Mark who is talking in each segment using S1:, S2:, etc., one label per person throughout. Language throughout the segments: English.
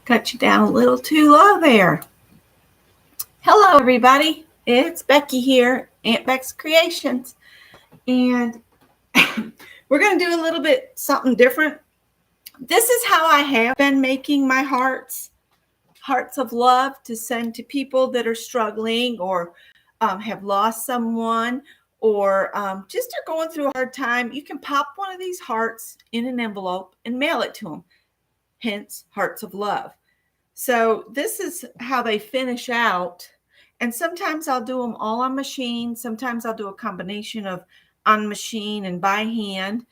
S1: Cut you down a little too low there. Hello, everybody. It's Becky here, Aunt Beck's Creations. And we're going to do a little bit something different. This is how I have been making my hearts of love to send to people that are struggling or have lost someone or just are going through a hard time. You can pop one of these hearts in an envelope and mail it to them. Hence, hearts of love. So this is how they finish out. And sometimes I'll do them all on machine. Sometimes I'll do a combination of on machine and by hand.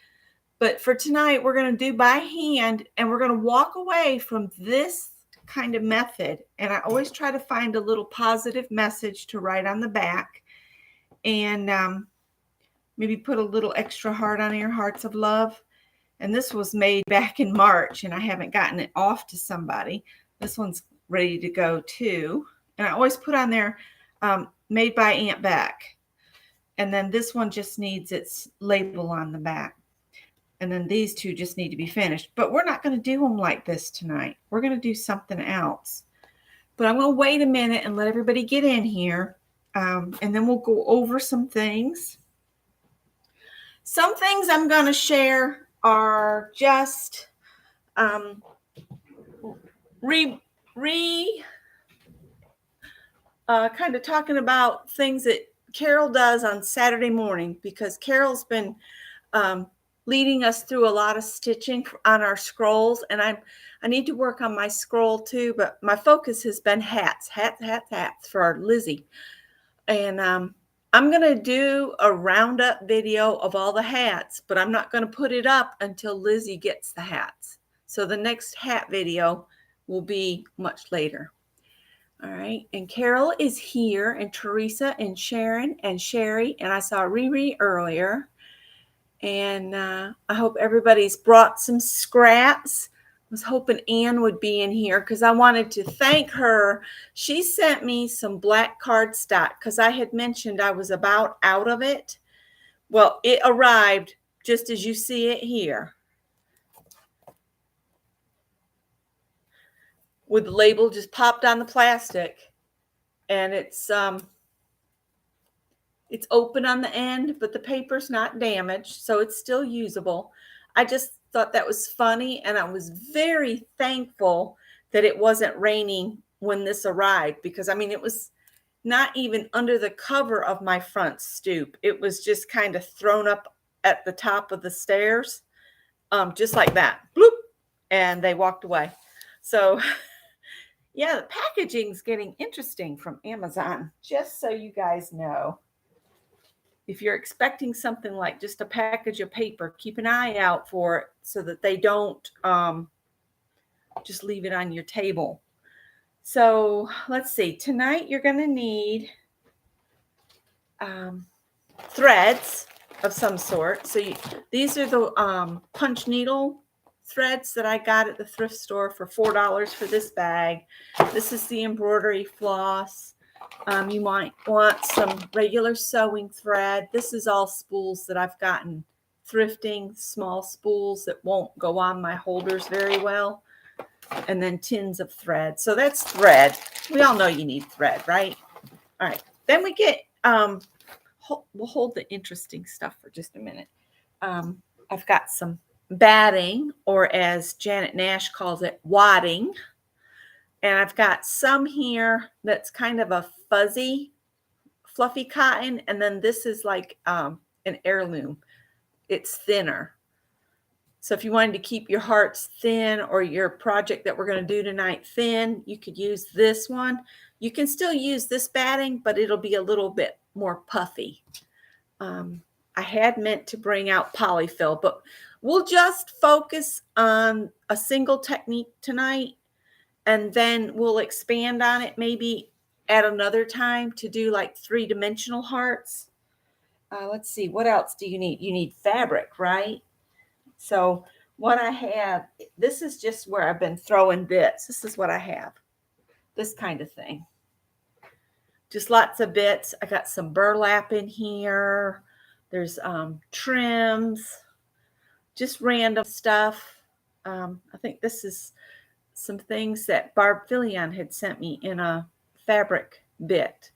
S1: But for tonight, we're going to do by hand, and we're going to walk away from this kind of method. And I always try to find a little positive message to write on the back, and maybe put a little extra heart on your hearts of love. And this was made back in March, and I haven't gotten it off to somebody. This one's ready to go too. And I always put on there, made by Aunt Beck. And then this one just needs its label on the back. And then these two just need to be finished. But we're not going to do them like this tonight. We're going to do something else. But I'm going to wait a minute and let everybody get in here. And then we'll go over some things. Some things I'm going to share are just kind of talking about things that Carol does on Saturday morning, because Carol's been leading us through a lot of stitching on our scrolls, and I need to work on my scroll too, but my focus has been hats for our Lizzie. And I'm going to do a roundup video of all the hats, but I'm not going to put it up until Lizzie gets the hats. So the next hat video will be much later. All right. And Carol is here, and Teresa and Sharon and Sherry, and I saw Riri earlier. And I hope everybody's brought some scraps. I was hoping Ann would be in here because I wanted to thank her. She sent me some black cardstock because I had mentioned I was about out of it. Well, it arrived just as you see it here, with the label just popped on the plastic, and it's open on the end, but the paper's not damaged, so it's still usable. I just thought that was funny, and I was very thankful that it wasn't raining when this arrived, because I mean, it was not even under the cover of my front stoop. It was just kind of thrown up at the top of the stairs, just like that, bloop, and they walked away. So yeah, the packaging's getting interesting from Amazon, just so you guys know. If you're expecting something like just a package of paper, keep an eye out for it so that they don't just leave it on your table. So let's see. Tonight you're going to need threads of some sort. So these are the punch needle threads that I got at the thrift store for $4 for this bag. This is the embroidery floss. You might want some regular sewing thread. This is all spools that I've gotten thrifting, small spools that won't go on my holders very well. And then tins of thread. So that's thread. We all know you need thread, right? All right. Then we get, we'll hold the interesting stuff for just a minute. I've got some batting, or as Janet Nash calls it, wadding. And I've got some here that's kind of a fuzzy, fluffy cotton. And then this is like an heirloom. It's thinner. So if you wanted to keep your hearts thin, or your project that we're going to do tonight thin, you could use this one. You can still use this batting, but it'll be a little bit more puffy. I had meant to bring out polyfill, but we'll just focus on a single technique tonight. And then we'll expand on it maybe at another time to do like 3-dimensional hearts. Let's see, what else do you need? You need fabric, right? So what I have, this is just where I've been throwing bits. This is what I have, this kind of thing. Just lots of bits. I got some burlap in here. There's trims, just random stuff. I think this is some things that Barb Fillion had sent me in a fabric bit.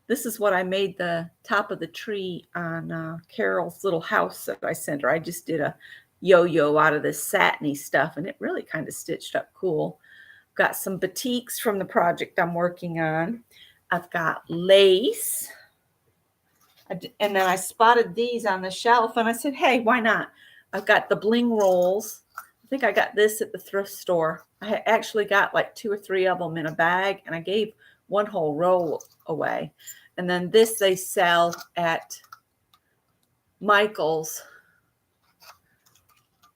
S1: This is what I made the top of the tree on Carol's little house that I sent her. I just did a yo-yo out of this satiny stuff, and it really kind of stitched up cool. Got some batiks from the project I'm working on. I've got lace. And then I spotted these on the shelf, and I said, hey, why not? I've got the bling rolls. I think I got this at the thrift store. I actually got like 2 or 3 of them in a bag, and I gave one whole roll away. And then this they sell at Michael's.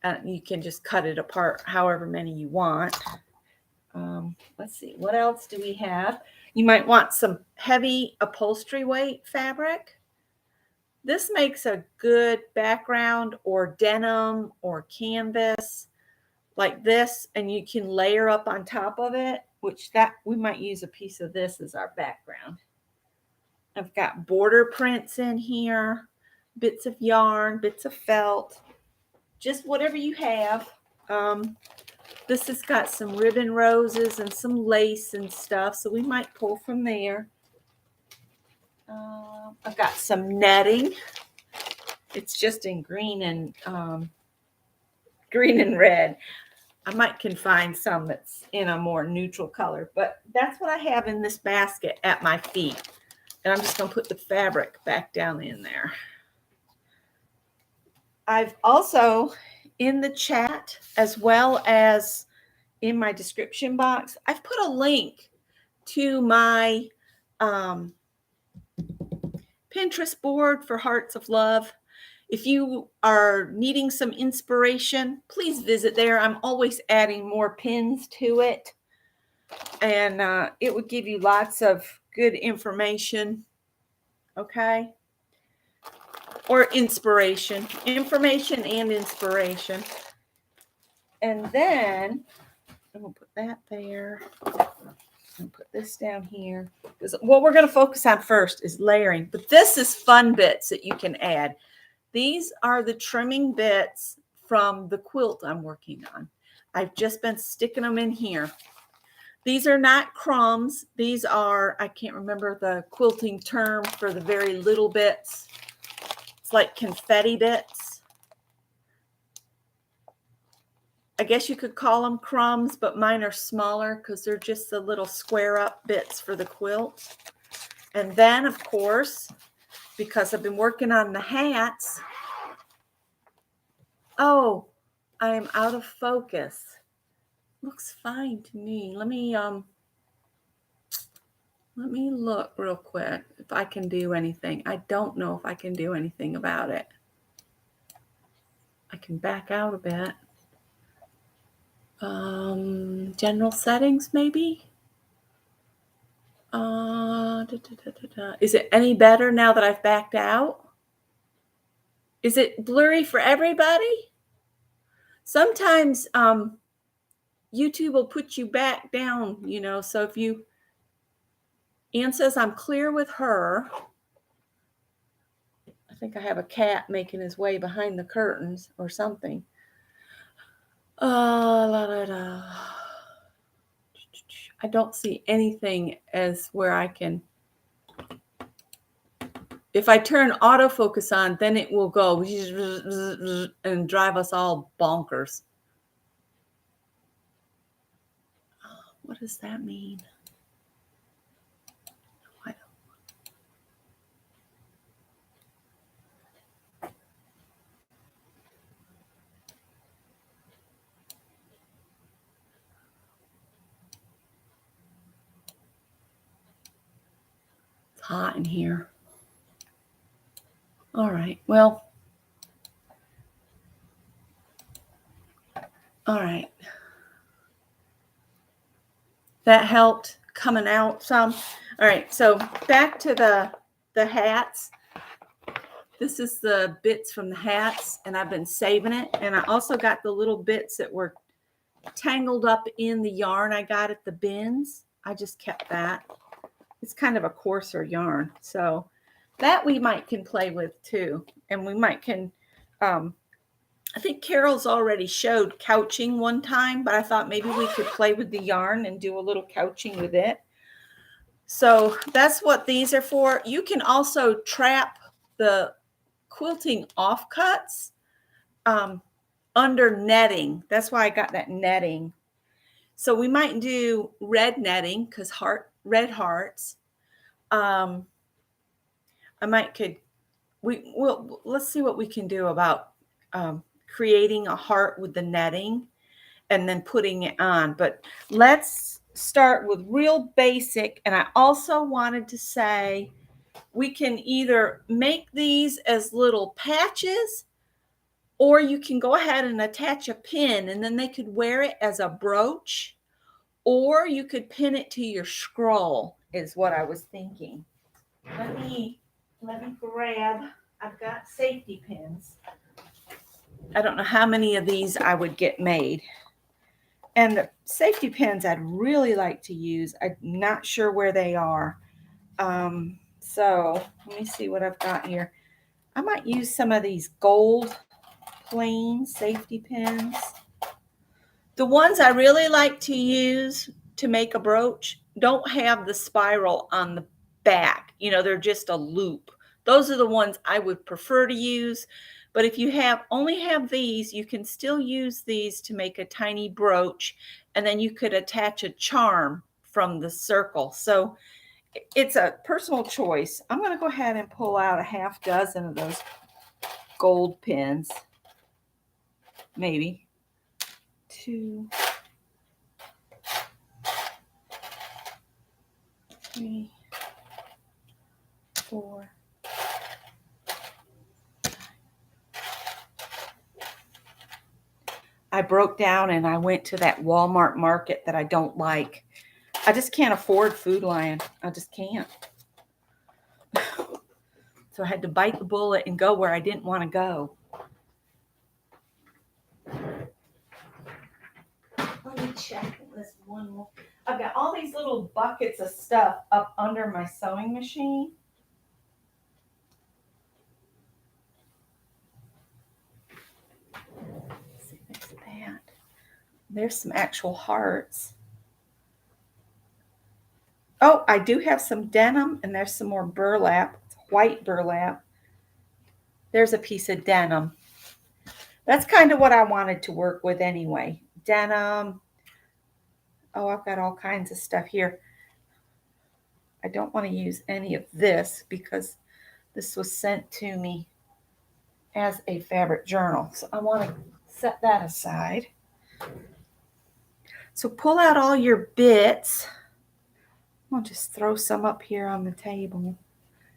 S1: And you can just cut it apart however many you want. Let's see, what else do we have? You might want some heavy upholstery weight fabric. This makes a good background, or denim or canvas like this, and you can layer up on top of it, which that we might use a piece of this as our background. I've got border prints in here, bits of yarn, bits of felt, just whatever you have. This has got some ribbon roses and some lace and stuff, so we might pull from there. I've got some netting. It's just in green and red. I might can find some that's in a more neutral color, but that's what I have in this basket at my feet. And I'm just going to put the fabric back down in there. I've also, in the chat, as well as in my description box, I've put a link to my Pinterest board for Hearts of Love. If you are needing some inspiration, please visit there. I'm always adding more pins to it. And it would give you lots of good information. Okay? Or inspiration. Information and inspiration. And then I'm going to put that there. I'm going to put this down here. Because what we're going to focus on first is layering. But this is fun bits that you can add. These are the trimming bits from the quilt I'm working on. I've just been sticking them in here. These are not crumbs. These are, I can't remember the quilting term for the very little bits. It's like confetti bits. I guess you could call them crumbs, but mine are smaller because they're just the little square up bits for the quilt. And then, of course, because I've been working on the hats. Oh, I am out of focus. Looks fine to me. Let me look real quick if I can do anything. I don't know if I can do anything about it. I can back out a bit. General settings, maybe. Is it any better now that I've backed out? Is it blurry for everybody? Sometimes YouTube will put you back down, you know, so if you, Ann says I'm clear with her. I think I have a cat making his way behind the curtains or something. I don't see anything as where I can. If I turn autofocus on, then it will go and drive us all bonkers. What does that mean? I don't. It's hot in here. All right. Well. All right. That helped coming out some. All right. So back to the hats. This is the bits from the hats, and I've been saving it. And I also got the little bits that were tangled up in the yarn I got at the bins. I just kept that. It's kind of a coarser yarn. So that we might can play with too. And we might can I think Carol's already showed couching one time, but I thought maybe we could play with the yarn and do a little couching with it. So that's what these are for. You can also trap the quilting offcuts under netting. That's why I got that netting. So we might do red netting because red hearts. I let's see what we can do about creating a heart with the netting and then putting it on. But let's start with real basic. And I also wanted to say we can either make these as little patches, or you can go ahead and attach a pin and then they could wear it as a brooch, or you could pin it to your scroll is what I was thinking. Let me grab, I've got safety pins. I don't know how many of these I would get made. And the safety pins I'd really like to use. I'm not sure where they are. So let me see what I've got here. I might use some of these gold plain safety pins. The ones I really like to use to make a brooch don't have the spiral on the back. You know, they're just a loop. Those are the ones I would prefer to use. But if you only have these, you can still use these to make a tiny brooch, and then you could attach a charm from the circle. So it's a personal choice. I'm going to go ahead and pull out a half dozen of those gold pins. Maybe 2, 3, 4. I broke down and I went to that Walmart market that I don't like. I just can't afford Food Lion. I just can't. So I had to bite the bullet and go where I didn't want to go. Let me check this one more. I've got all these little buckets of stuff up under my sewing machine. Let's see, there's that. There's some actual hearts. Oh, I do have some denim, and there's some more burlap. It's white burlap. There's a piece of denim. That's kind of what I wanted to work with anyway. Denim. Oh, I've got all kinds of stuff here. I don't want to use any of this because this was sent to me as a fabric journal. So I want to set that aside. So pull out all your bits. I'll just throw some up here on the table.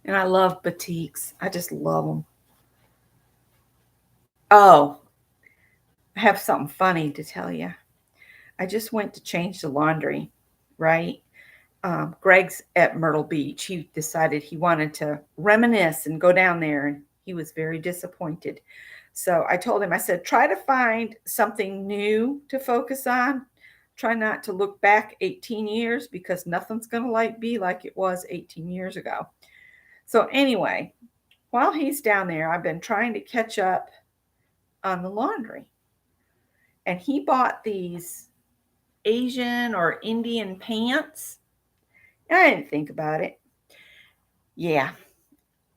S1: And I love batiks. I just love them. Oh, I have something funny to tell you. I just went to change the laundry, right? Greg's at Myrtle Beach. He decided he wanted to reminisce and go down there, and he was very disappointed. So I told him, I said, try to find something new to focus on. Try not to look back 18 years because nothing's going to be like it was 18 years ago. So anyway, while he's down there, I've been trying to catch up on the laundry. And he bought these Asian or Indian pants. And I didn't think about it. Yeah.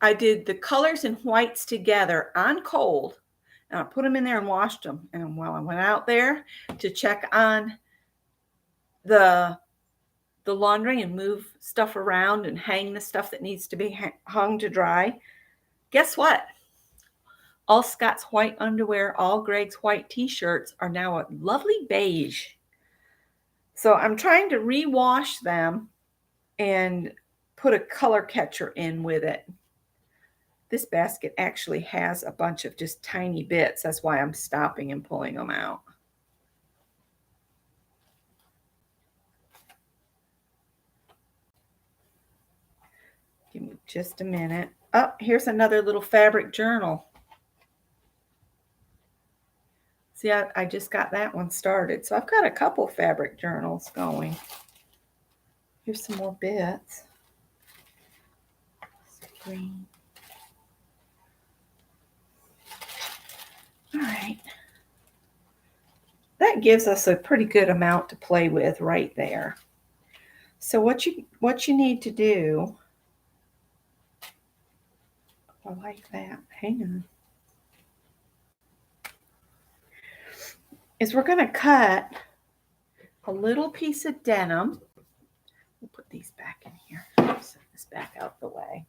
S1: I did the colors and whites together on cold. And I put them in there and washed them. And while I went out there to check on the laundry and move stuff around and hang the stuff that needs to be hung to dry, guess what? All Scott's white underwear, all Greg's white t-shirts are now a lovely beige. So I'm trying to rewash them and put a color catcher in with it. This basket actually has a bunch of just tiny bits. That's why I'm stopping and pulling them out. Give me just a minute. Oh, here's another little fabric journal. See, I just got that one started. So I've got a couple fabric journals going. Here's some more bits. Green. All right. That gives us a pretty good amount to play with right there. So what you need to do, I like that. Hang on. Is we're going to cut a little piece of denim. We'll put these back in here. Set this back out the way.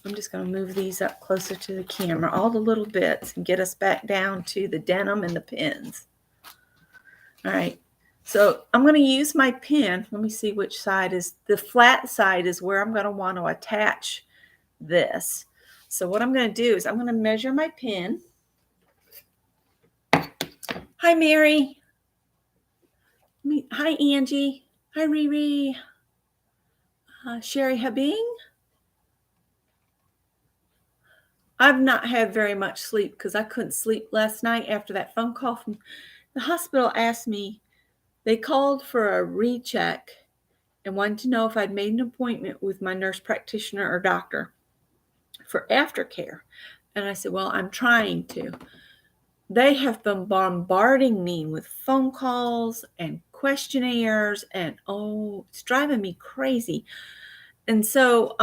S1: I'm just going to move these up closer to the camera, all the little bits, and get us back down to the denim and the pins. All right. So I'm going to use my pin. Let me see which side is the flat side is where I'm going to want to attach this. So what I'm going to do is I'm going to measure my pin. Hi, Mary. Hi, Angie. Hi, Riri. Sherry Habing. I've not had very much sleep because I couldn't sleep last night after that phone call from the hospital. Asked me, they called for a recheck and wanted to know if I'd made an appointment with my nurse practitioner or doctor for aftercare. And I said, well, I'm trying to. They have been bombarding me with phone calls and questionnaires, and it's driving me crazy. And so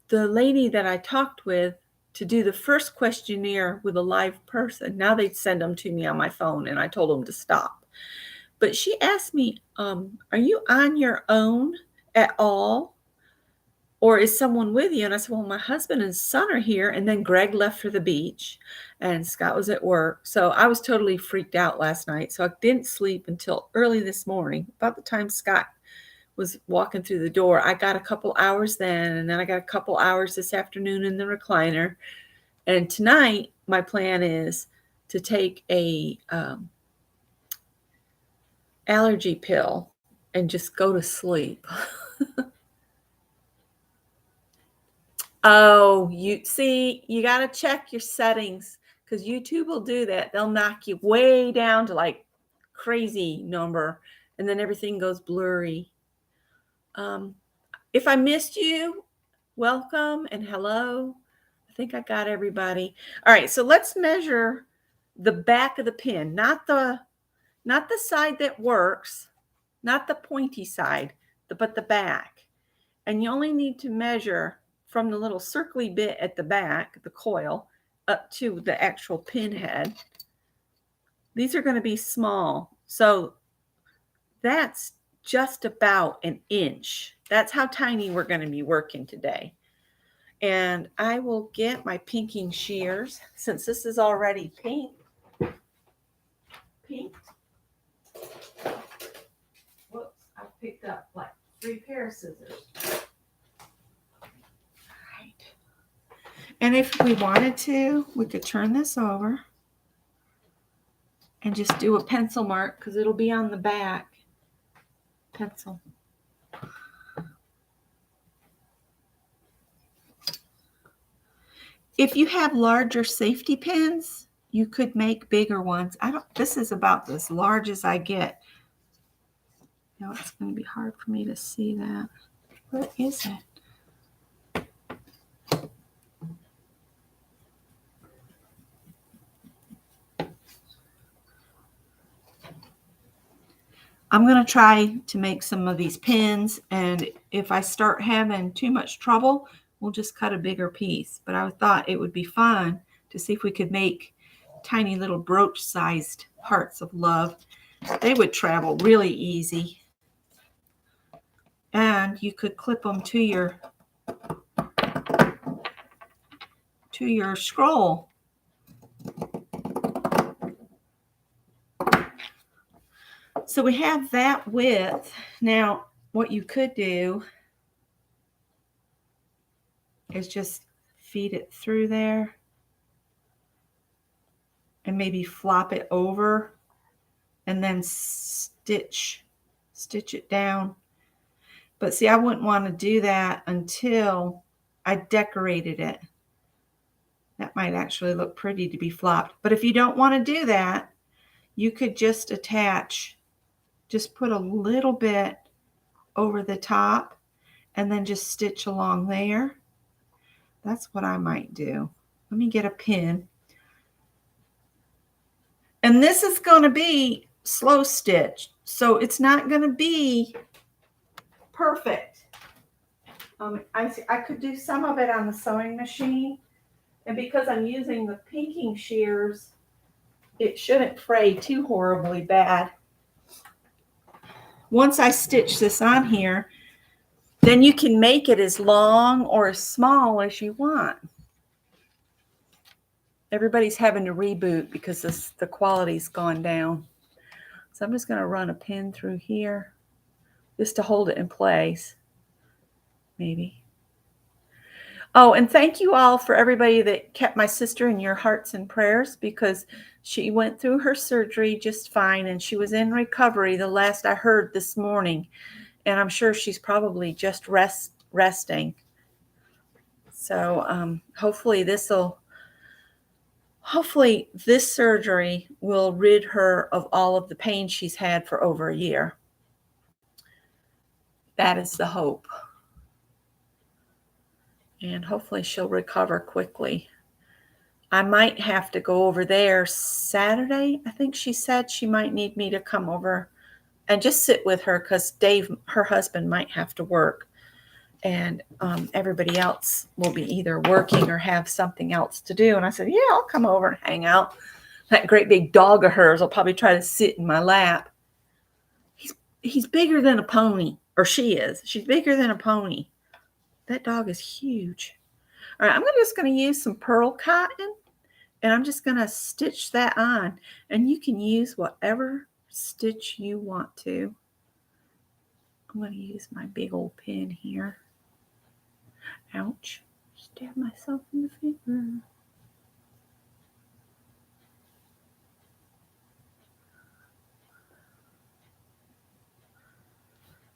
S1: the lady that I talked with to do the first questionnaire with a live person, now they'd send them to me on my phone, and I told them to stop. But she asked me, are you on your own at all? Or is someone with you? And I said, well, my husband and son are here. And then Greg left for the beach and Scott was at work. So I was totally freaked out last night. So I didn't sleep until early this morning. About the time Scott was walking through the door, I got a couple hours then. And then I got a couple hours this afternoon in the recliner. And tonight, my plan is to take a allergy pill and just go to sleep. Oh, you got to check your settings because YouTube will do that. They'll knock you way down to like crazy number and then everything goes blurry. If I missed you, welcome and hello. I think I got everybody. All right, so let's measure the back of the pin, not the side that works, not the pointy side, but the back. And you only need to measure from the little circly bit at the back, the coil, up to the actual pin head. These are going to be small. So that's just about an inch. That's how tiny we're going to be working today. And I will get my pinking shears since this is already pink. Whoops, I picked up like 3 pair of scissors. And if we wanted to, we could turn this over and just do a pencil mark because it'll be on the back. Pencil. If you have larger safety pins, you could make bigger ones. This is about as large as I get. Now it's going to be hard for me to see that. Where is it? I'm going to try to make some of these pins, and if I start having too much trouble, we'll just cut a bigger piece. But I thought it would be fun to see if we could make tiny little brooch-sized hearts of love. They would travel really easy. And you could clip them to your scroll. So we have that width. Now, what you could do is just feed it through there and maybe flop it over and then stitch it down. But see, I wouldn't want to do that until I decorated it. That might actually look pretty to be flopped. But if you don't want to do that, you could just attach just put a little bit over the top and then just stitch along there. That's what I might do. Let me get a pin. And this is going to be slow stitch, so it's not going to be perfect. I could do some of it on the sewing machine, and because I'm using the pinking shears, it shouldn't fray too horribly bad. Once I stitch this on here, then you can make it as long or as small as you want. Everybody's having to reboot because the quality's gone down. So I'm just going to run a pin through here just to hold it in place. Maybe. Oh, and thank you all for everybody that kept my sister in your hearts and prayers, because she went through her surgery just fine and she was in recovery the last I heard this morning. And I'm sure she's probably just resting. So hopefully this surgery will rid her of all of the pain she's had for over a year. That is the hope. And hopefully she'll recover quickly. I might have to go over there Saturday. I think she said she might need me to come over and just sit with her, because Dave, her husband, might have to work. And everybody else will be either working or have something else to do. And I said, yeah, I'll come over and hang out. That great big dog of hers will probably try to sit in my lap. He's bigger than a pony, or she is. She's bigger than a pony. That dog is huge. All right, I'm just going to use some pearl cotton, and I'm just going to stitch that on. And you can use whatever stitch you want to. I'm going to use my big old pin here. Ouch. Stab myself in the finger.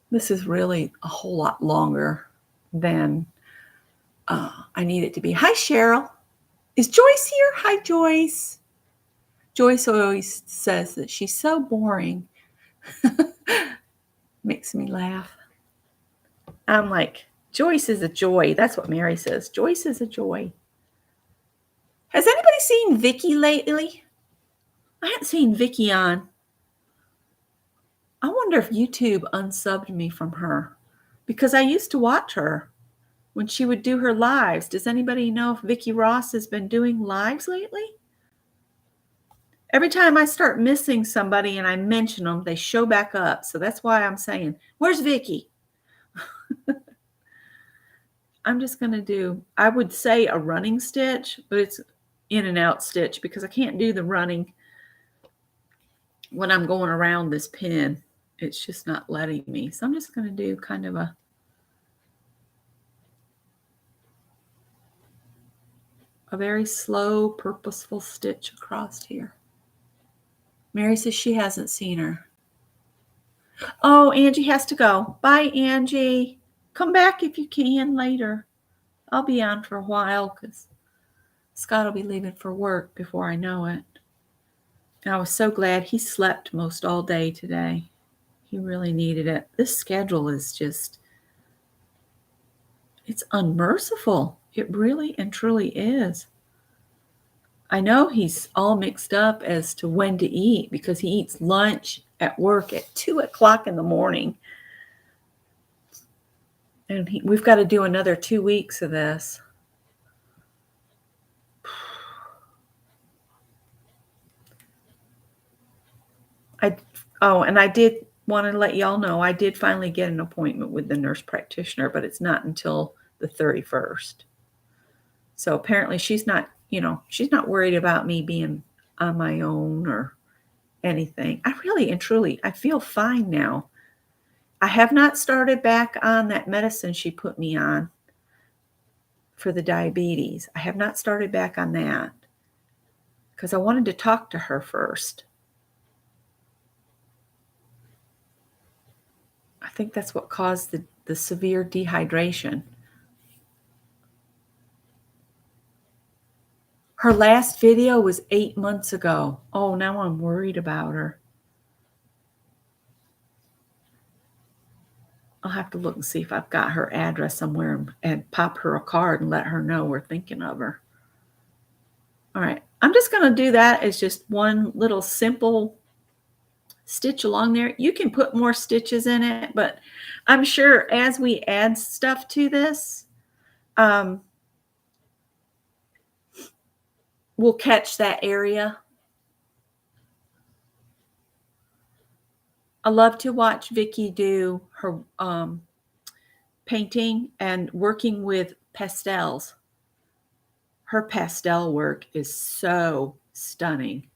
S1: This is really a whole lot longer than I need it to be. Hi, Cheryl. Is Joyce here? Hi, Joyce. Joyce always says that she's so boring. Makes me laugh. I'm like, Joyce is a joy. That's what Mary says. Joyce is a joy. Has anybody seen Vicky lately? I haven't seen Vicky on. I wonder if YouTube unsubbed me from her, because I used to watch her when she would do her lives. Does anybody know if Vicky Ross has been doing lives lately? Every time I start missing somebody and I mention them, they show back up. So that's why I'm saying, where's Vicky? I'm just going to do, I would say a running stitch, but it's in and out stitch, because I can't do the running when I'm going around this pin. It's just not letting me. So I'm just going to do kind of a very slow, purposeful stitch across here. Mary says she hasn't seen her. Oh, Angie has to go. Bye, Angie. Come back if you can later. I'll be on for a while because Scott will be leaving for work before I know it. And I was so glad he slept most all day today. He really needed it. This schedule is just, it's unmerciful. It really and truly is. I know he's all mixed up as to when to eat, because he eats lunch at work at 2 o'clock in the morning. And we've got to do another 2 weeks of this. And I did want to let y'all know, I did finally get an appointment with the nurse practitioner, but it's not until the 31st. So apparently she's not worried about me being on my own or anything. I really and truly, I feel fine now. I have not started back on that medicine she put me on for the diabetes. I have not started back on that because I wanted to talk to her first. I think that's what caused the severe dehydration. Her last video was 8 months ago. Oh, now I'm worried about her. I'll have to look and see if I've got her address somewhere and pop her a card and let her know we're thinking of her. All right, I'm just going to do that as just one little simple stitch along there. You can put more stitches in it, but I'm sure as we add stuff to this, we'll catch that area. I love to watch Vicki do her painting and working with pastels. Her pastel work is so stunning.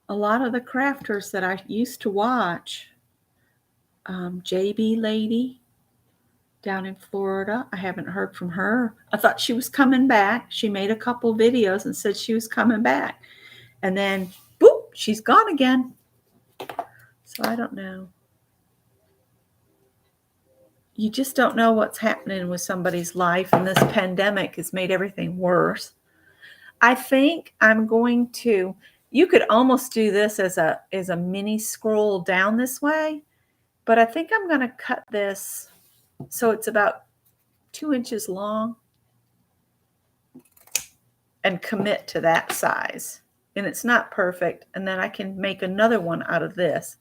S1: A lot of the crafters that I used to watch, JB Lady down in Florida, I haven't heard from her. I thought she was coming back. She made a couple videos and said she was coming back. And then, boop, she's gone again. So I don't know. You just don't know what's happening with somebody's life, and this pandemic has made everything worse. I think I'm going to, you could almost do this as a mini scroll down this way, but I think I'm going to cut this so it's about 2 inches long and commit to that size. And it's not perfect, and then I can make another one out of this.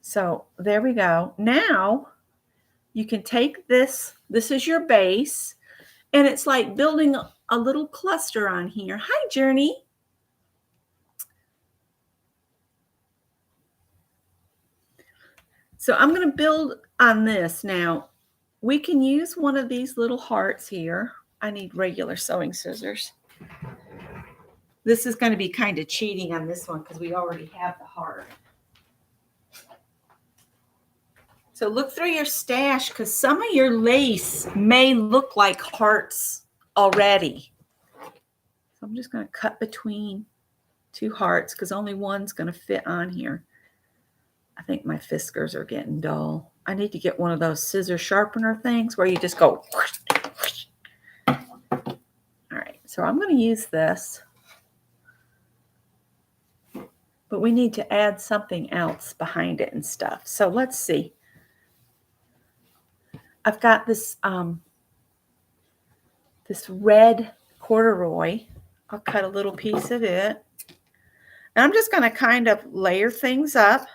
S1: So there we go. Now you can take this is your base, and it's like building a little cluster on here. Hi, Journey. So I'm going to build on this. Now, we can use one of these little hearts here. I need regular sewing scissors. This is going to be kind of cheating on this one because we already have the heart. So look through your stash because some of your lace may look like hearts already. So I'm just going to cut between two hearts because only one's going to fit on here. I think my fiskars are getting dull. I need to get one of those scissor sharpener things where you just go. All right, so I'm going to use this. But we need to add something else behind it and stuff. So let's see. I've got this this red corduroy. I'll cut a little piece of it. And I'm just going to kind of layer things up.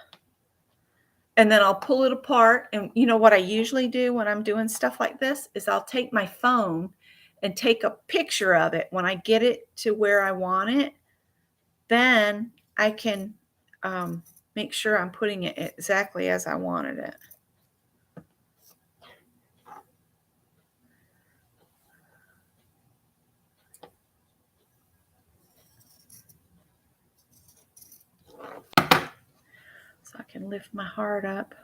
S1: And then I'll pull it apart. And you know what I usually do when I'm doing stuff like this is I'll take my phone and take a picture of it. When I get it to where I want it, then I can make sure I'm putting it exactly as I wanted it. So I can lift my heart up.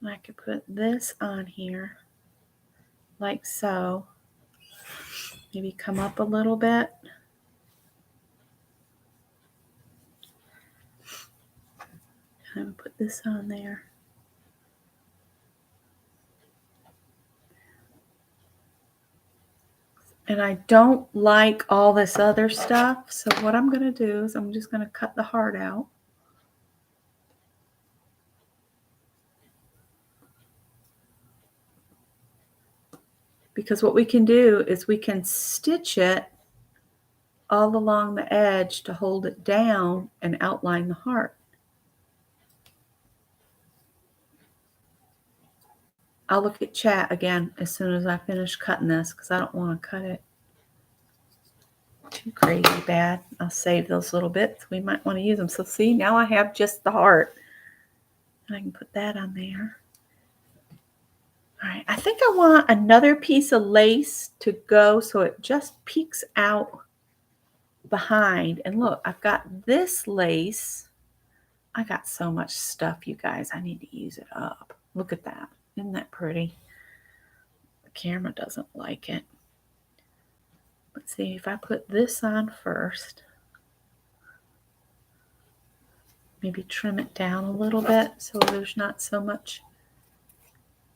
S1: And I could put this on here like so. Maybe come up a little bit. And put this on there. And I don't like all this other stuff. So what I'm going to do is I'm just going to cut the heart out. Because what we can do is we can stitch it all along the edge to hold it down and outline the heart. I'll look at chat again as soon as I finish cutting this because I don't want to cut it too crazy bad. I'll save those little bits. We might want to use them. So see, now I have just the heart. And I can put that on there. All right, I think I want another piece of lace to go so it just peeks out behind. And look, I've got this lace. I got so much stuff, you guys. I need to use it up. Look at that. Isn't that pretty? The camera doesn't like it. Let's see if I put this on first. Maybe trim it down a little bit so there's not so much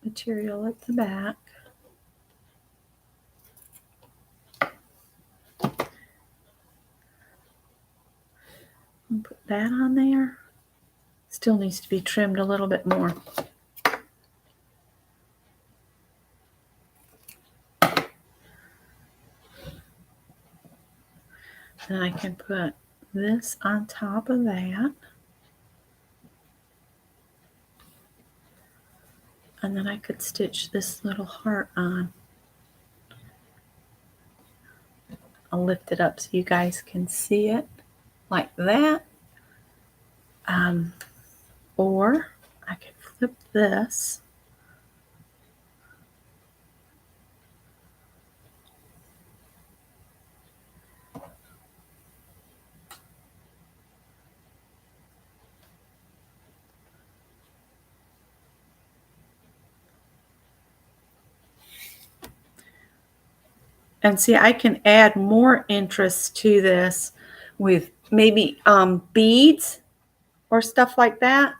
S1: material at the back. And put that on there. Still needs to be trimmed a little bit more. Then I can put this on top of that. And then I could stitch this little heart on. I'll lift it up so you guys can see it like that. Or I could flip this. And see, I can add more interest to this with maybe beads or stuff like that.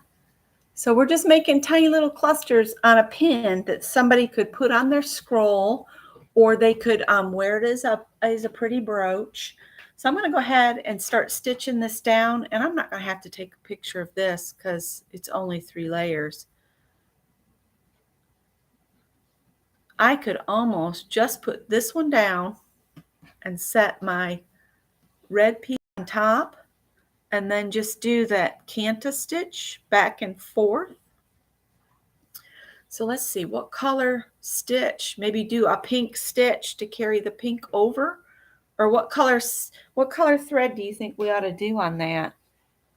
S1: So we're just making tiny little clusters on a pin that somebody could put on their scroll, or they could wear it as a pretty brooch. So I'm going to go ahead and start stitching this down, and I'm not going to have to take a picture of this because it's only 3 layers. I could almost just put this one down and set my red piece on top, and then just do that canta stitch back and forth. So let's see, what color stitch? Maybe do a pink stitch to carry the pink over, or what color thread do you think we ought to do on that?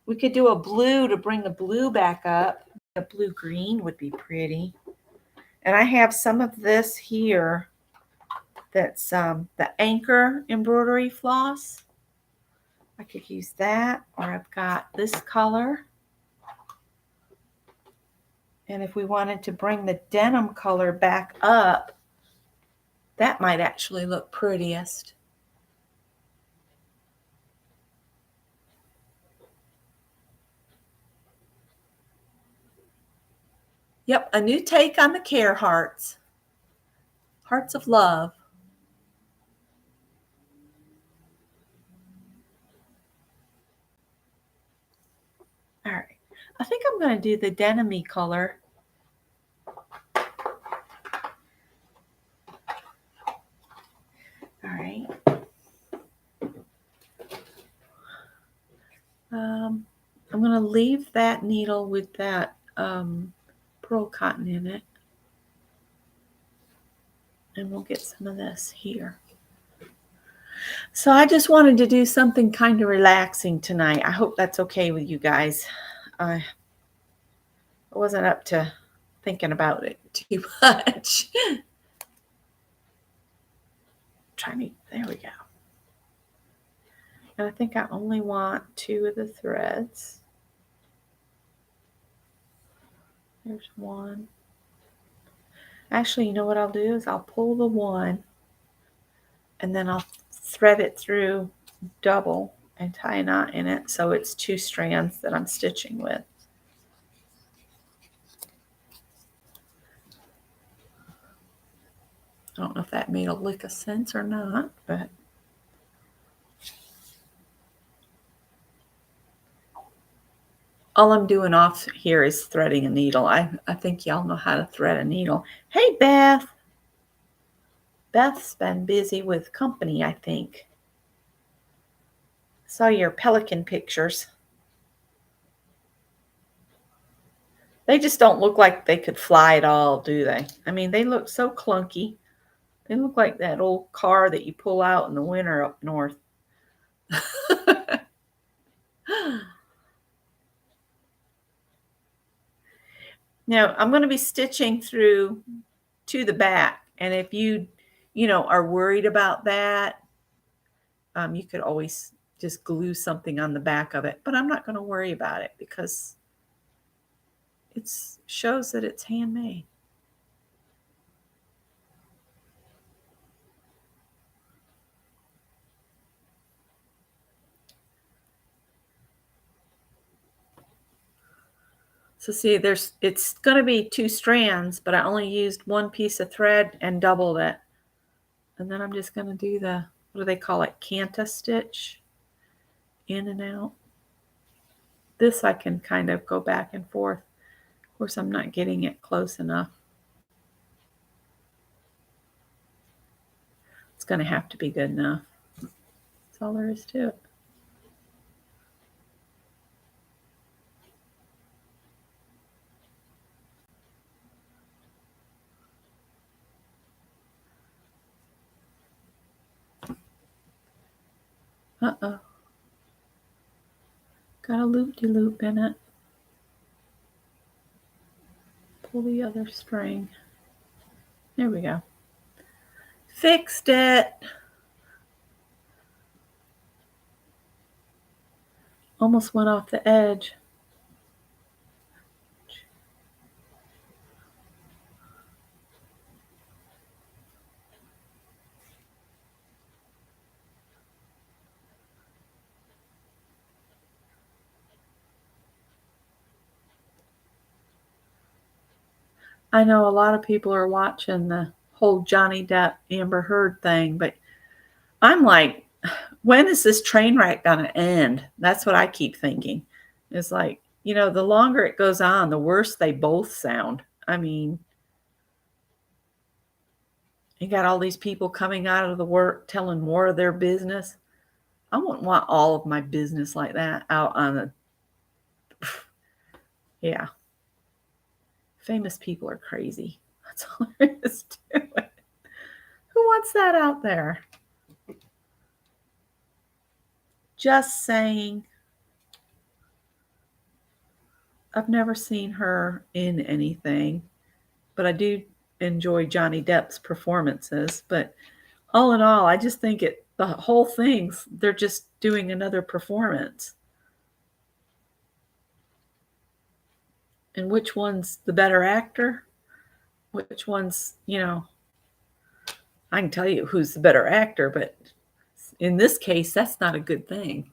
S1: We could do a blue to bring the blue back up. A blue green would be pretty. And I have some of this here that's the anchor embroidery floss. I could use that, or I've got this color. And if we wanted to bring the denim color back up, that might actually look prettiest. Yep, a new take on the care hearts. Hearts of love. All right. I think I'm going to do the denim-y color. All right. I'm going to leave that needle with that pearl cotton in it. And we'll get some of this here. So I just wanted to do something kind of relaxing tonight. I hope that's okay with you guys. I wasn't up to thinking about it too much. There we go. And I think I only want 2 of the threads. There's one. Actually, you know what I'll do is I'll pull the one and then I'll thread it through double and tie a knot in it so it's 2 strands that I'm stitching with. I don't know if that made a lick of sense or not, but all I'm doing off here is threading a needle. I think y'all know how to thread a needle. Hey, Beth. Beth's been busy with company, I think. Saw your pelican pictures. They just don't look like they could fly at all, do they? I mean, they look so clunky. They look like that old car that you pull out in the winter up north. Now, I'm going to be stitching through to the back. And if you are worried about that, you could always just glue something on the back of it. But I'm not going to worry about it because it shows that it's handmade. So see, it's going to be 2 strands, but I only used 1 piece of thread and doubled it. And then I'm just going to do the, what do they call it? Canta stitch, in and out. This I can kind of go back and forth. Of course, I'm not getting it close enough. It's going to have to be good enough. That's all there is to it. Uh-oh. Got a loop-de-loop in it. Pull the other string. There we go. Fixed it. Almost went off the edge. I know a lot of people are watching the whole Johnny Depp Amber Heard thing, but I'm like, when is this train wreck going to end? That's what I keep thinking. It's like, the longer it goes on, the worse they both sound. I mean, you got all these people coming out of the work telling more of their business. I wouldn't want all of my business like that out on the, yeah. Famous people are crazy. That's all there is to it. Who wants that out there? Just saying. I've never seen her in anything, but I do enjoy Johnny Depp's performances. But all in all, I just think the whole thing's, they're just doing another performance. And which one's the better actor? Which one's, I can tell you who's the better actor, but in this case, that's not a good thing.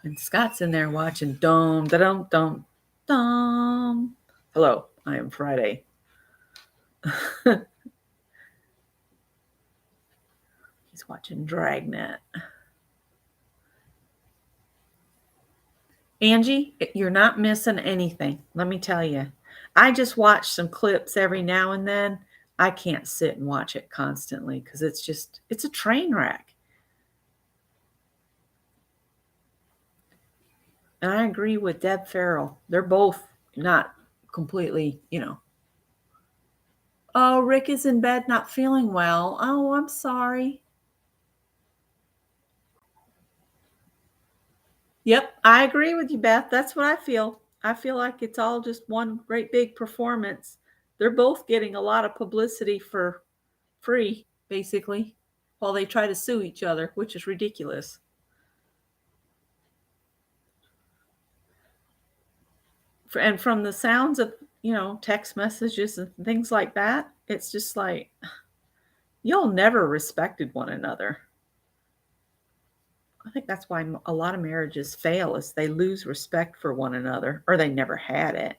S1: And Scott's in there watching dum da dum dum dum. Hello, I am Friday. He's watching Dragnet. Angie, you're not missing anything. Let me tell you. I just watch some clips every now and then. I can't sit and watch it constantly because it's a train wreck. And I agree with Deb Farrell. They're both not completely, Oh, Rick is in bed not feeling well. Oh, I'm sorry. Yep, I agree with you, Beth. That's what I feel. I feel like it's all just one great big performance. They're both getting a lot of publicity for free, basically, while they try to sue each other, which is ridiculous. And from the sounds of, text messages and things like that, it's just like, y'all never respected one another. I think that's why a lot of marriages fail, is they lose respect for one another, or they never had it.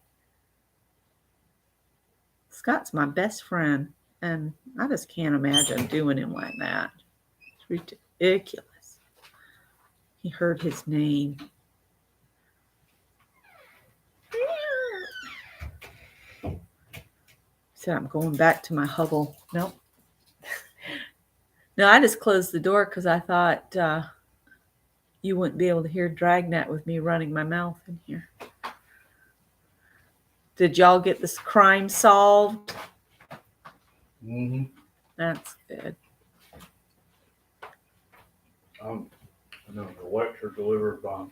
S1: Scott's my best friend, and I just can't imagine doing him like that. It's ridiculous. He heard his name. Said I'm going back to my hovel. Nope. No, I just closed the door because I thought you wouldn't be able to hear Dragnet with me running my mouth in here. Did y'all get this crime solved?
S2: Mm-hmm.
S1: That's good.
S2: And then the lecture delivered by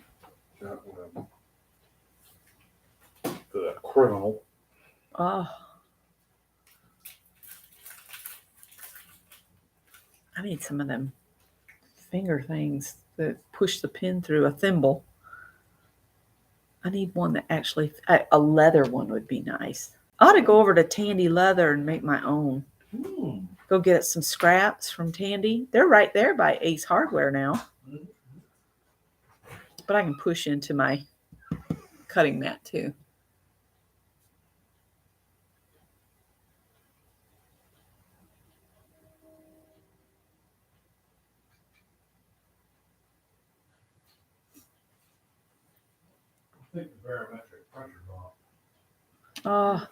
S2: the criminal.
S1: Oh. I need some of them finger things that push the pin through a thimble. I need one that actually, a leather one would be nice. I ought to go over to Tandy Leather and make my own. Go get some scraps from Tandy. They're right there by Ace Hardware now. But I can push into my cutting mat too.
S2: think the barometric pressure drop.
S1: Oh,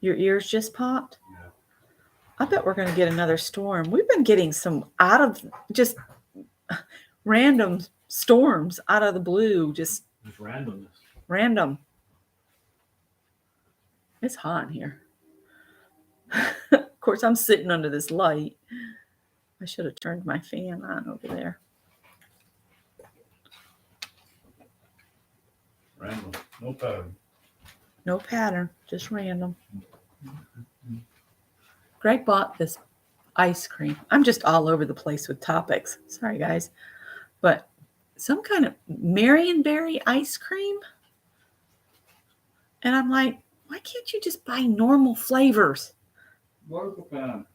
S1: your ears just popped?
S2: Yeah.
S1: I bet we're going to get another storm. We've been getting some out of just random storms out of the blue, just
S2: randomness.
S1: Random. It's hot in here. Of course, I'm sitting under this light. I should have turned my fan on over there.
S2: Random. No pattern.
S1: No pattern, just random. Greg bought this ice cream. I'm just all over the place with topics. Sorry, guys. But some kind of Marionberry ice cream. And I'm like, why can't you just buy normal flavors?
S2: What is the pattern?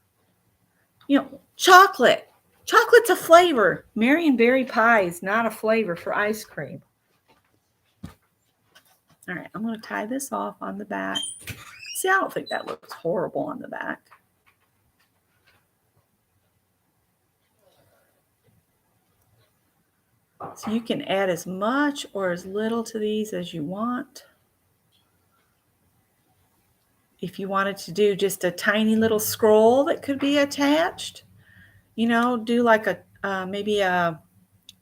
S1: You know, chocolate. Chocolate's a flavor. Marionberry pie is not a flavor for ice cream. All right, I'm going to tie this off on the back. See, I don't think that looks horrible on the back. So you can add as much or as little to these as you want. If you wanted to do just a tiny little scroll that could be attached, you know, do like a maybe a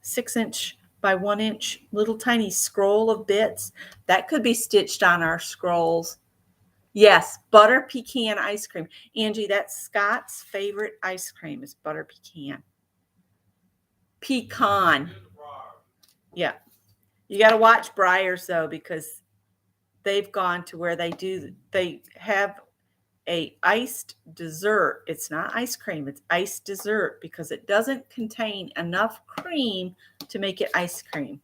S1: 6-inch by 1-inch little tiny scroll of bits that could be stitched on our scrolls. Yes, butter pecan ice cream. Angie, that's Scott's favorite ice cream is butter pecan. Pecan. Yeah. You got to watch Breyers though, because they've gone to where they have a iced dessert. It's not ice cream, it's iced dessert because it doesn't contain enough cream to make it ice cream.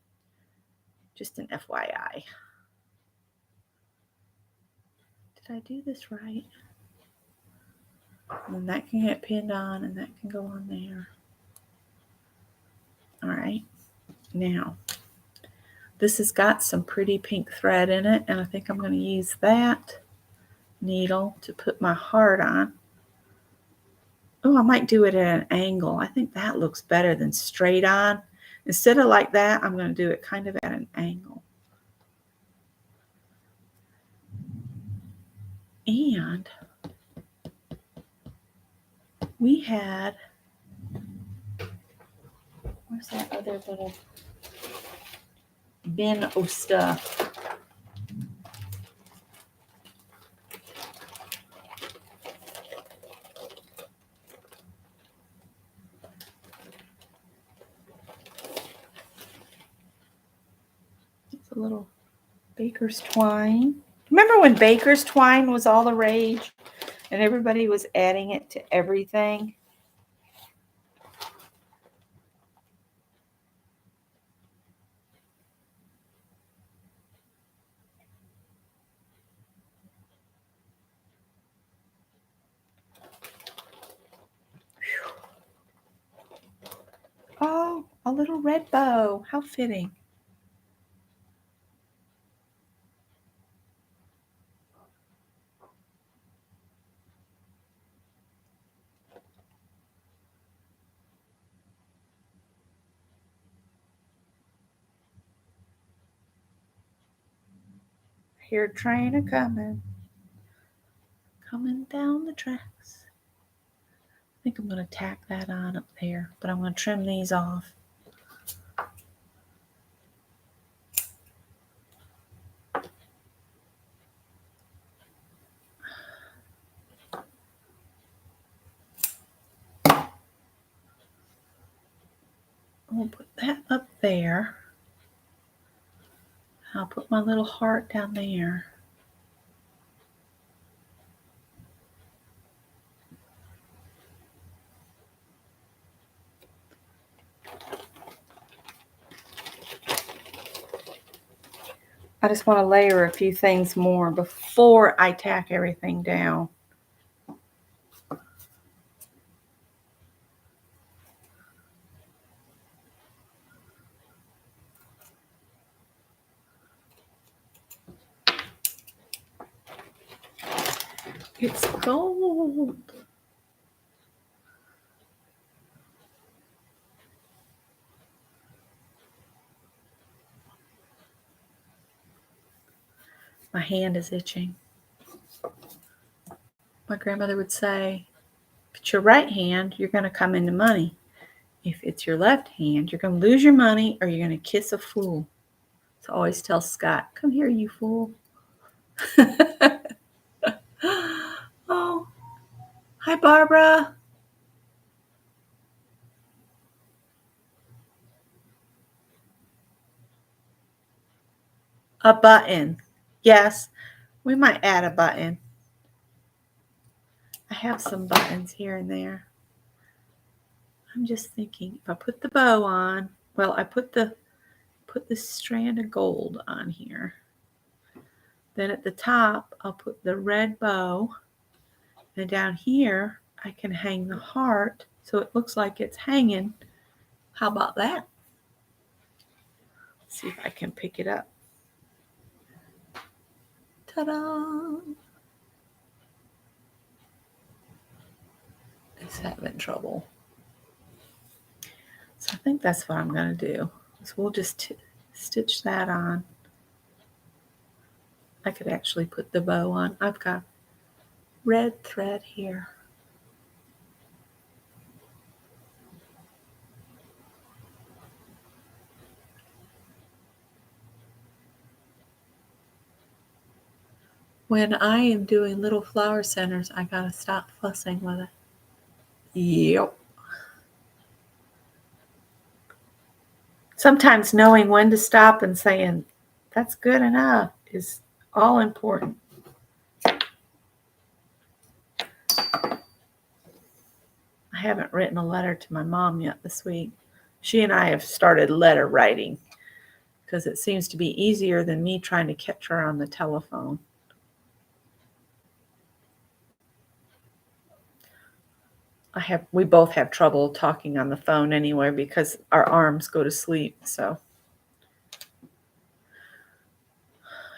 S1: Just an FYI. Did I do this right? And that can get pinned on and that can go on there. All right. Now, this has got some pretty pink thread in it, and I think I'm going to use that needle to put my heart on. Oh, I might do it at an angle. I think that looks better than straight on. Instead of like that, I'm going to do it kind of at an angle. And we had, where's that other little bin of stuff? It's a little baker's twine. Remember when baker's twine was all the rage and everybody was adding it to everything? Oh, a little red bow. How fitting. Hear a train a-coming. Coming down the tracks. I think I'm going to tack that on up there, but I'm going to trim these off. I'll put that up there. I'll put my little heart down there. I just want to layer a few things more before I tack everything down. It's gold. My hand is itching. My grandmother would say, if it's your right hand, you're going to come into money. If it's your left hand, you're going to lose your money or you're going to kiss a fool. So I always tell Scott, come here, you fool. Oh, hi, Barbara. A button. Yes, we might add a button. I have some buttons here and there. I'm just thinking if I put the bow on, well, I put this strand of gold on here. Then at the top, I'll put the red bow. And down here, I can hang the heart so it looks like it's hanging. How about that? Let's see if I can pick it up. Ta-da! It's having trouble. So I think that's what I'm going to do. So we'll just stitch that on. I could actually put the bow on. I've got red thread here. When I am doing little flower centers, I gotta stop fussing with it. Yep. Sometimes knowing when to stop and saying, that's good enough, is all important. I haven't written a letter to my mom yet this week. She and I have started letter writing because it seems to be easier than me trying to catch her on the telephone. We both have trouble talking on the phone anyway because our arms go to sleep, so.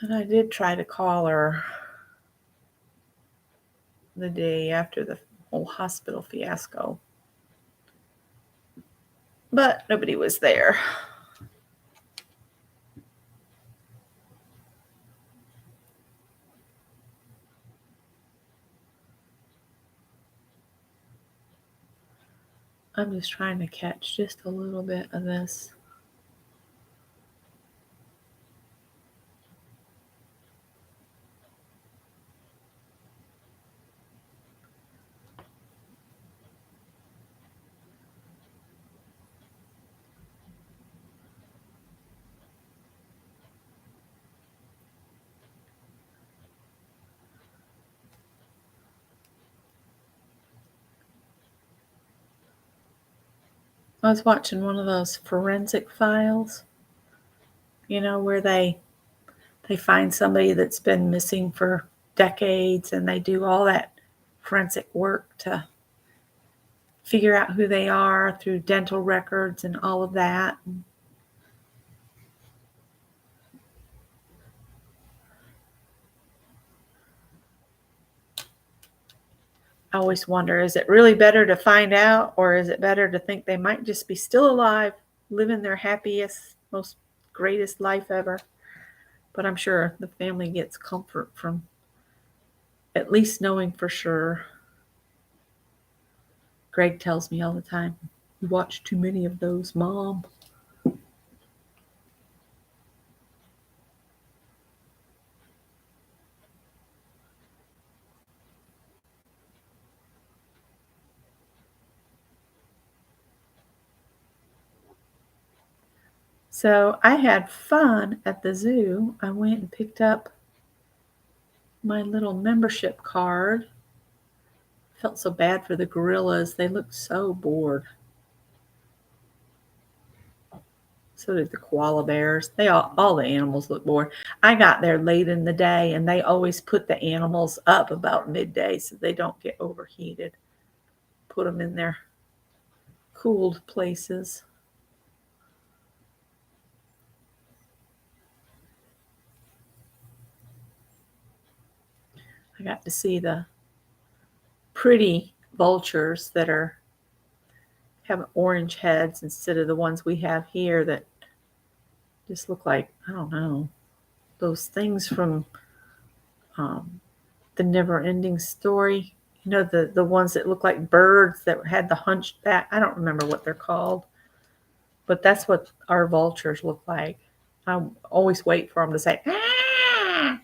S1: And I did try to call her the day after the whole hospital fiasco, but nobody was there. I'm just trying to catch just a little bit of this. I was watching one of those forensic files, where they find somebody that's been missing for decades and they do all that forensic work to figure out who they are through dental records and all of that. I always wonder, is it really better to find out, or is it better to think they might just be still alive, living their happiest, most greatest life ever? But I'm sure the family gets comfort from at least knowing for sure. Greg tells me all the time, you watch too many of those, Mom. So I had fun at the zoo. I went and picked up my little membership card. Felt so bad for the gorillas. They looked so bored. So did the koala bears. All the animals look bored. I got there late in the day, and they always put the animals up about midday so they don't get overheated. Put them in their cooled places. I got to see the pretty vultures that have orange heads instead of the ones we have here that just look like, I don't know, those things from the Never Ending Story. You know, the ones that look like birds that had the hunched back. I don't remember what they're called, but that's what our vultures look like. I always wait for them to say, ah!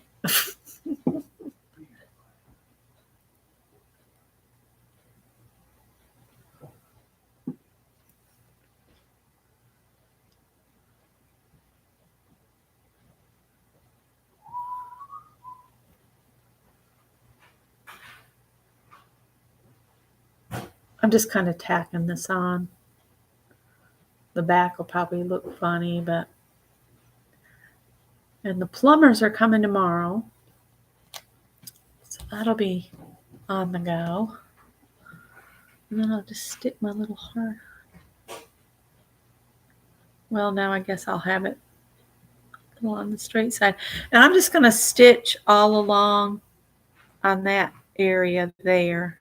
S1: I'm just kind of tacking this on. The back will probably look funny, but. And the plumbers are coming tomorrow. So that'll be on the go. And then I'll just stick my little heart. Well, now I guess I'll have it a little on the straight side. And I'm just going to stitch all along on that area there.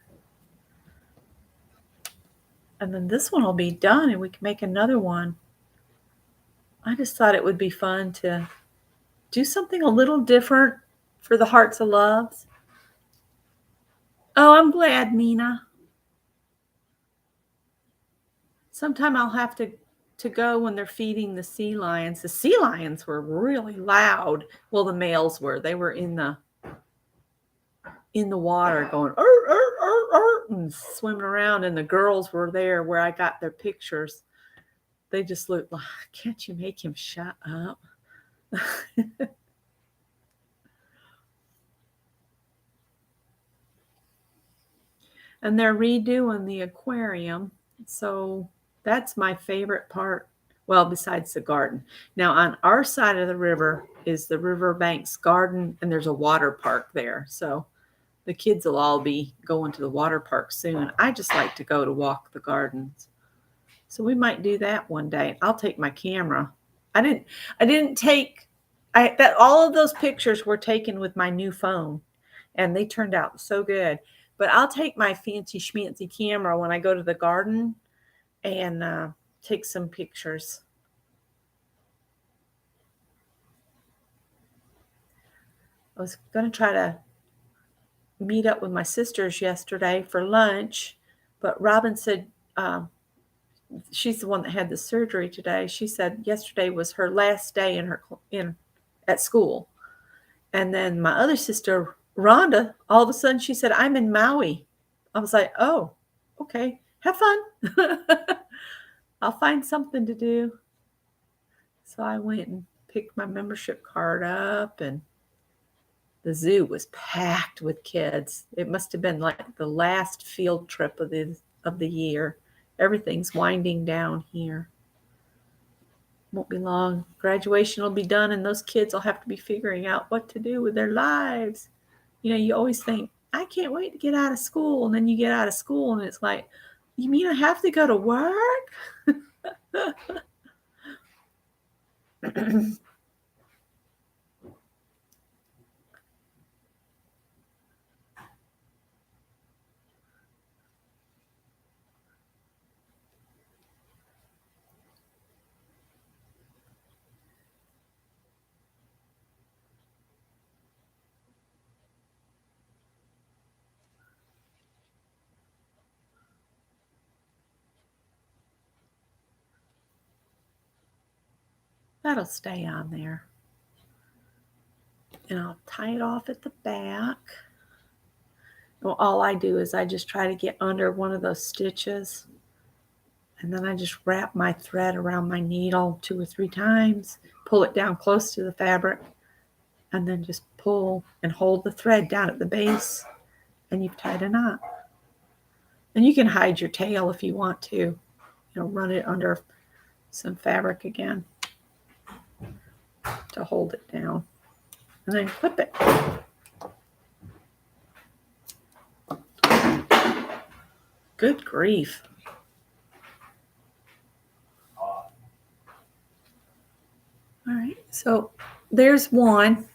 S1: And then this one will be done and we can make another one. I just thought it would be fun to do something a little different for the Hearts of Loves. Oh, I'm glad, Mina. Sometime I'll have to go when they're feeding the sea lions. The sea lions were really loud. Well, the males were. They were in the water going arr, arr, arr, arr, and swimming around, and the girls were there where I got their pictures. They just looked like, can't you make him shut up? And they're redoing the aquarium. So that's my favorite part. Well, besides the garden. Now, on our side of the river is the Riverbanks Garden, and there's a water park there. So the kids will all be going to the water park soon. I just like to go to walk the gardens. So we might do that one day. I'll take my camera. I didn't take that all of those pictures were taken with my new phone, and they turned out so good. But I'll take my fancy schmancy camera when I go to the garden and take some pictures. I was going to try to meet up with my sisters yesterday for lunch, but Robin said she's the one that had the surgery today. She said yesterday was her last day at school. And then my other sister, Rhonda, all of a sudden she said, I'm in Maui. I was like, oh, okay, have fun. I'll find something to do. So I went and picked my membership card up, and the zoo was packed with kids. It must have been like the last field trip of the year. Everything's winding down here. Won't be long. Graduation will be done, and those kids will have to be figuring out what to do with their lives. You know, you always think, I can't wait to get out of school. And then you get out of school, and it's like, you mean I have to go to work? That'll stay on there. And I'll tie it off at the back. Well, all I do is I just try to get under one of those stitches, and then I just wrap my thread around my needle 2 or 3 times, pull it down close to the fabric, and then just pull and hold the thread down at the base, and you've tied a knot. And you can hide your tail if you want to, run it under some fabric again to hold it down, and then clip it. Good grief. All right, so there's one.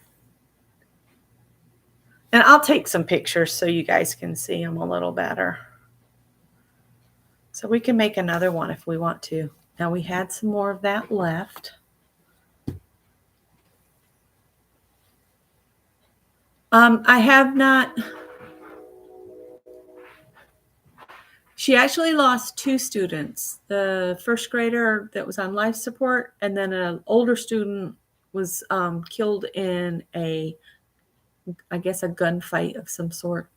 S1: And I'll take some pictures so you guys can see them a little better. So we can make another one if we want to. Now we had some more of that left. I have not. She actually lost 2 students. The first grader that was on life support, and then an older student was killed in I guess, a gunfight of some sort.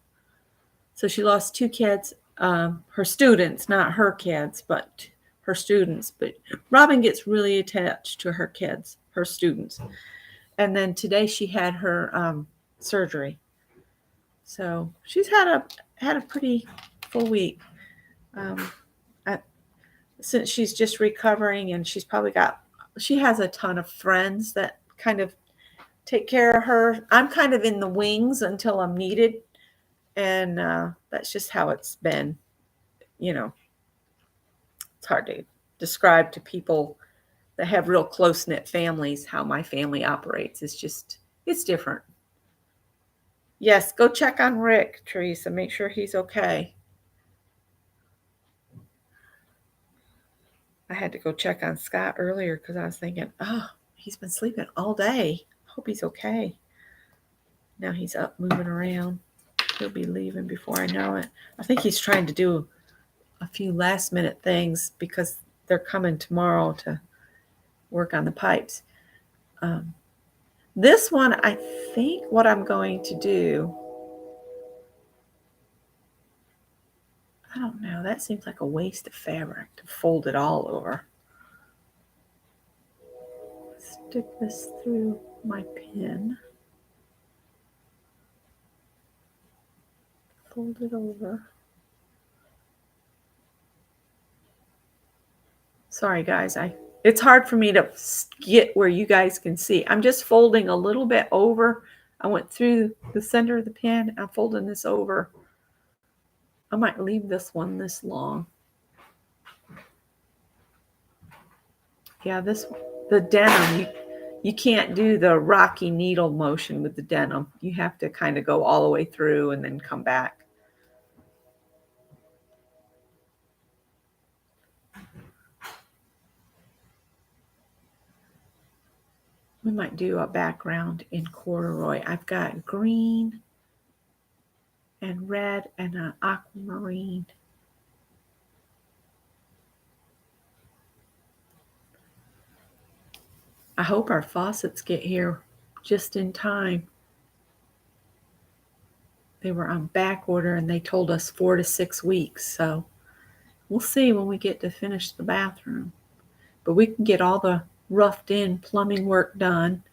S1: So she lost 2 kids, her students, not her kids, but her students. But Robin gets really attached to her kids, her students. And then today she had her surgery. So she's had a pretty full week. I, since she's just recovering, and she has a ton of friends that kind of take care of her. I'm kind of in the wings until I'm needed, and that's just how it's been. You know, it's hard to describe to people that have real close knit families how my family operates. It's different. Yes, go check on Rick, Teresa. Make sure he's okay. I had to go check on Scott earlier because I was thinking, oh, he's been sleeping all day. Hope he's okay. Now he's up moving around. He'll be leaving before I know it. I think he's trying to do a few last minute things because they're coming tomorrow to work on the pipes. This one, I think what I'm going to do, I don't know, that seems like a waste of fabric to fold it all over. Stick this through my pin. Fold it over. Sorry guys, it's hard for me to get where you guys can see. I'm just folding a little bit over. I went through the center of the pin. I'm folding this over. I might leave this one this long. Yeah, the denim, you can't do the rocky needle motion with the denim. You have to kind of go all the way through and then come back. We might do a background in corduroy. I've got green and red and an aquamarine. I hope our faucets get here just in time. They were on back order and they told us 4 to 6 weeks. So we'll see when we get to finish the bathroom. But we can get all the roughed in plumbing work done.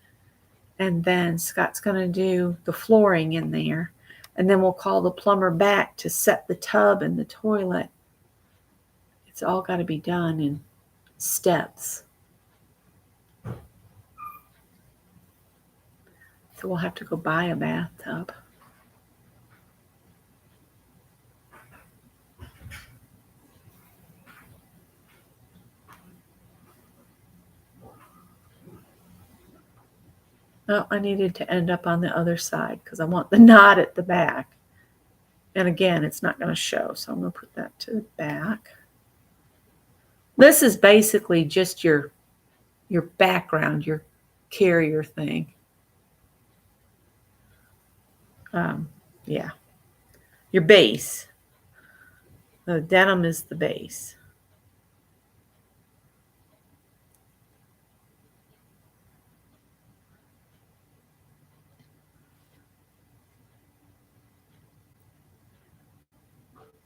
S1: And then Scott's going to do the flooring in there. And then we'll call the plumber back to set the tub and the toilet. It's all got to be done in steps. So we'll have to go buy a bathtub. Oh, I needed to end up on the other side because I want the knot at the back. And again, it's not going to show, so I'm going to put that to the back. This is basically just your background, your carrier thing. Yeah, your base. The denim is the base.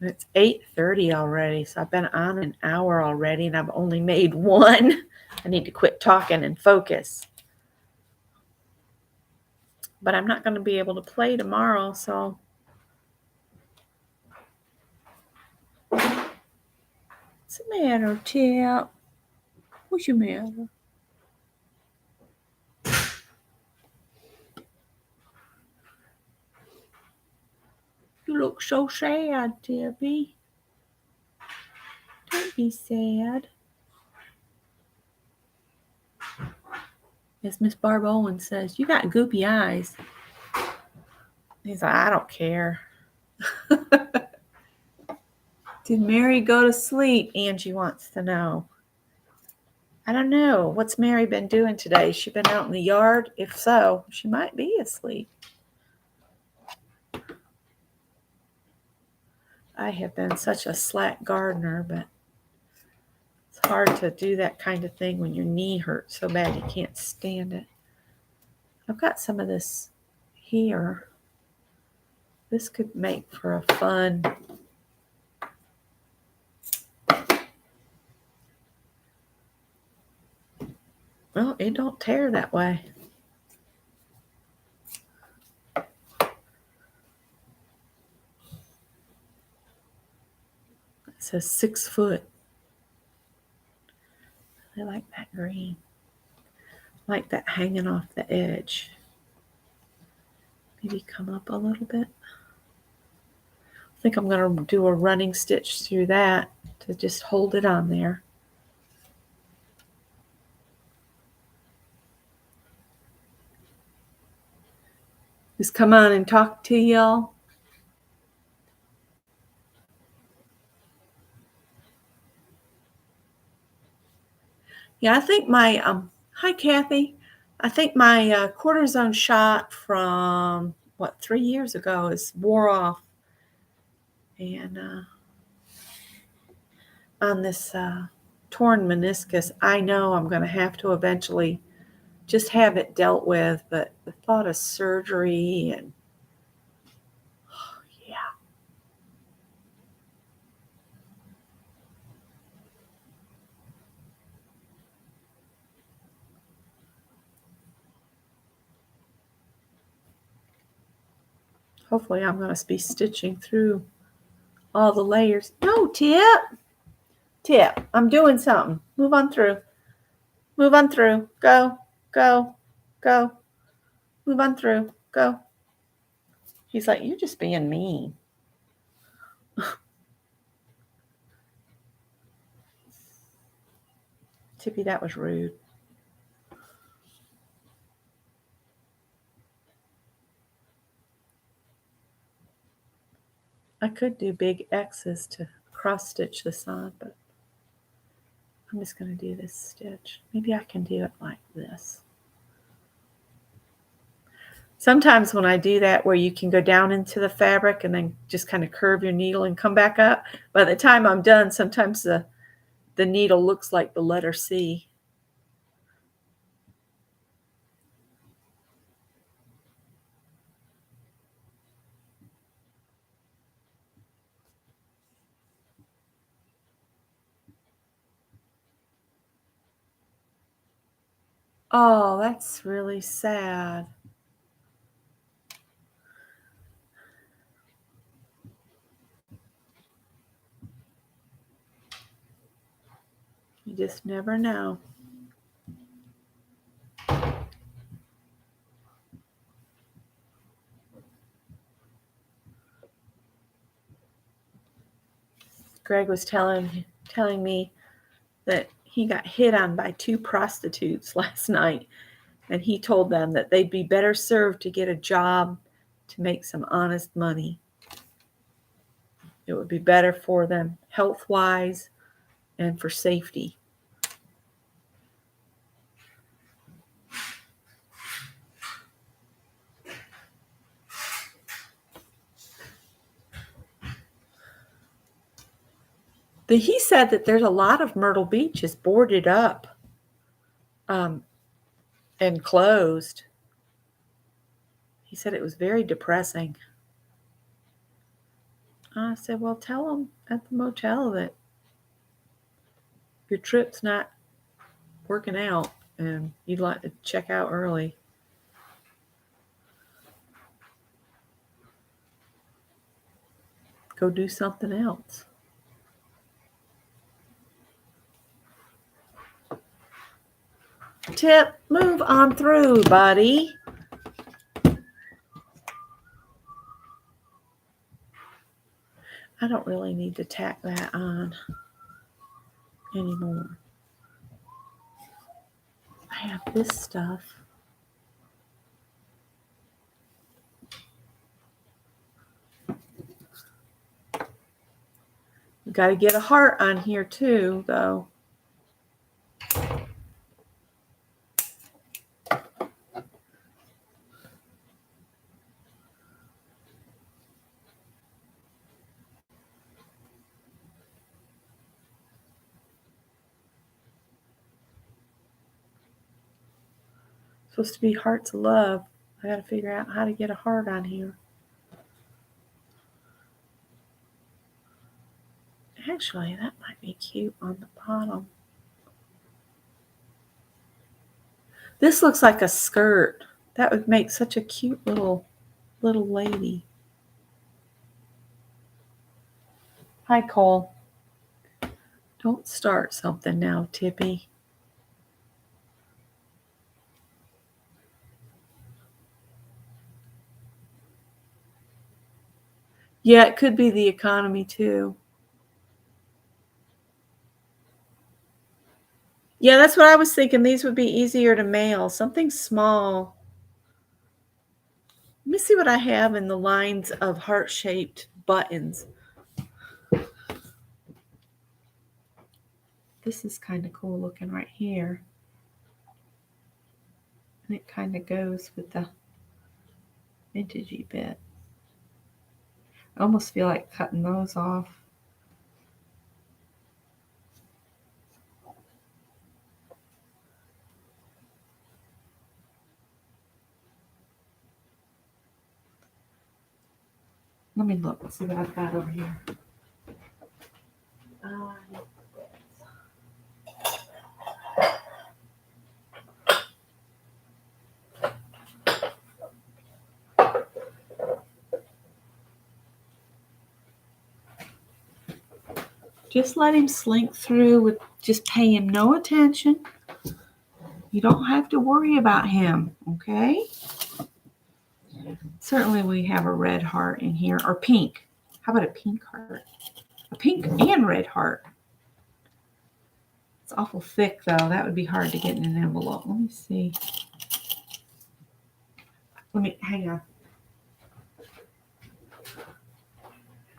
S1: It's 8:30 already, so I've been on an hour already, and I've only made one. I need to quit talking and focus. But I'm not going to be able to play tomorrow, so what's the matter, Tip? What's your matter? You look so sad, Tippy. Don't be sad. As Miss Barb Owens says, you got goopy eyes. He's like, I don't care. Did Mary go to sleep? Angie wants to know. I don't know. What's Mary been doing today? She been out in the yard? If so, she might be asleep. I have been such a slack gardener, but it's hard to do that kind of thing when your knee hurts so bad you can't stand it. I've got some of this here. This could make for a fun well, it don't tear that way. It says 6 foot. I like that green. I like that hanging off the edge. Maybe come up a little bit. I think I'm going to do a running stitch through that to just hold it on there. Just come on and talk to y'all. Yeah, I think my hi Kathy. I think my cortisone shot from 3 years ago is wore off, and on this torn meniscus, I know I'm going to have to eventually just have it dealt with. But the thought of surgery and yeah. Hopefully I'm going to be stitching through all the layers. No, Tip, I'm doing something. Move on through. Move on through. Go, go, go. Move on through. Go. He's like, you're just being mean. Tippy, that was rude. I could do big X's to cross stitch this on, but I'm just going to do this stitch. Maybe I can do it like this. Sometimes when I do that, where you can go down into the fabric and then just kind of curve your needle and come back up, by the time I'm done, sometimes the needle looks like the letter C. Oh, that's really sad. You just never know. Greg was telling me that he got hit on by 2 prostitutes last night, and he told them that they'd be better served to get a job to make some honest money. It would be better for them health-wise and for safety. He said that there's a lot of Myrtle Beach is boarded up and closed. He said it was very depressing. I said, well, tell them at the motel that your trip's not working out and you'd like to check out early. Go do something else. Tip, move on through, buddy. I don't really need to tack that on anymore. I have this stuff. You got to get a heart on here too, though. Supposed to be hearts of love. I gotta figure out how to get a heart on here. Actually, that might be cute on the bottom. This looks like a skirt. That would make such a cute little lady. Hi, Cole. Don't start something now, Tippy. Yeah, it could be the economy too. Yeah, that's what I was thinking. These would be easier to mail. Something small. Let me see what I have in the lines of heart-shaped buttons. This is kind of cool looking right here. And it kind of goes with the vintagey bit. I almost feel like cutting those off. Let me look and see what I've got over here. Just let him slink through with just pay him no attention. You don't have to worry about him, okay? Certainly we have a red heart in here, or pink. How about a pink heart? A pink and red heart. It's awful thick though. That would be hard to get in an envelope. Let me see. Hang on.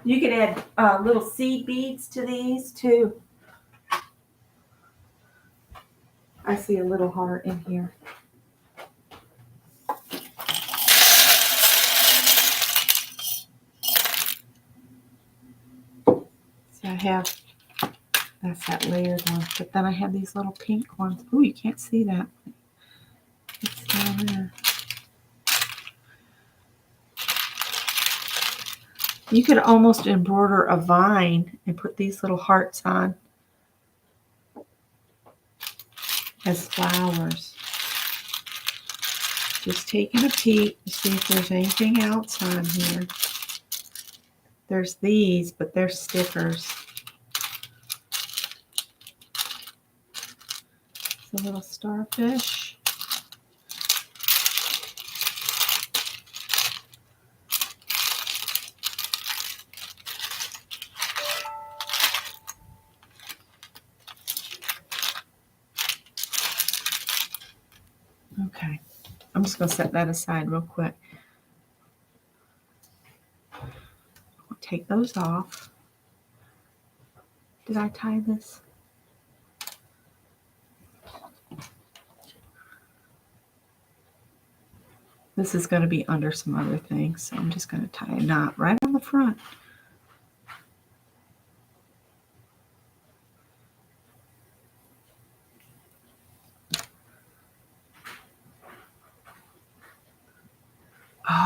S1: You could add little seed beads to these too. I see a little heart in here. See, I have, that's that layered one, but then I have these little pink ones. Ooh, you can't see that. It's down there. You could almost embroider a vine and put these little hearts on as flowers. Just taking a peek to see if there's anything else on here. There's these, but they're stickers. It's a little starfish. Okay, I'm just going to set that aside real quick. I'll take those off. Did I tie this? This is going to be under some other things, so I'm just going to tie a knot right on the front.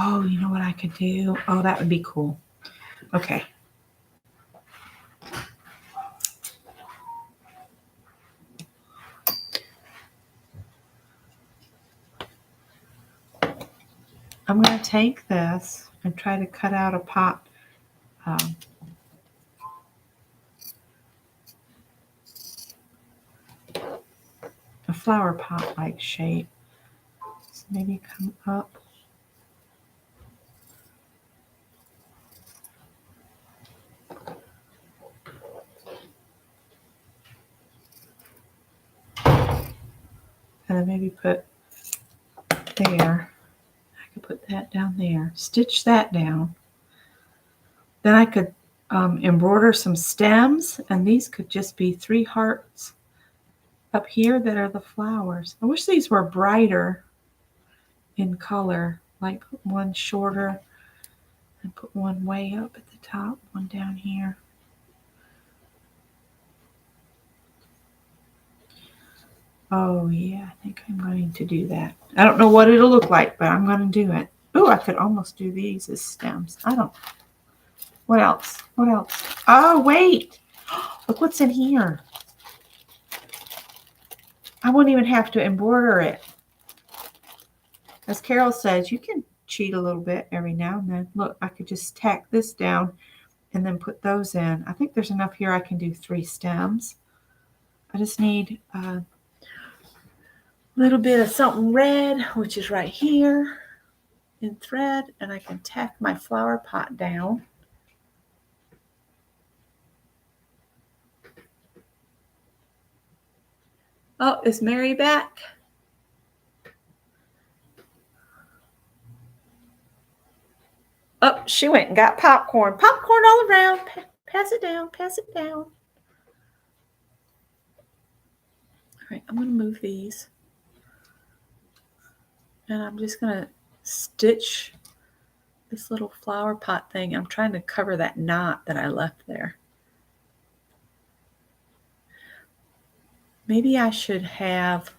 S1: Oh, you know what I could do? Oh, that would be cool. Okay. I'm going to take this and try to cut out a pot, a flower pot like shape. So maybe come up. And then maybe put there. I could put that down there. Stitch that down. Then I could embroider some stems, and these could just be 3 hearts up here that are the flowers. I wish these were brighter in color, like put one shorter and put one way up at the top, one down here. Oh, yeah, I think I'm going to do that. I don't know what it'll look like, but I'm going to do it. Oh, I could almost do these as stems. I don't. What else? What else? Oh, wait. Look what's in here. I won't even have to embroider it. As Carol says, you can cheat a little bit every now and then. Look, I could just tack this down and then put those in. I think there's enough here I can do 3 stems. I just need a little bit of something red, which is right here in thread, and I can tack my flower pot down. Oh, is Mary back? Oh, she went and got popcorn. Popcorn all around. Pass it down. Pass it down. All right, I'm going to move these. And I'm just going to stitch this little flower pot thing. I'm trying to cover that knot that I left there. Maybe I should have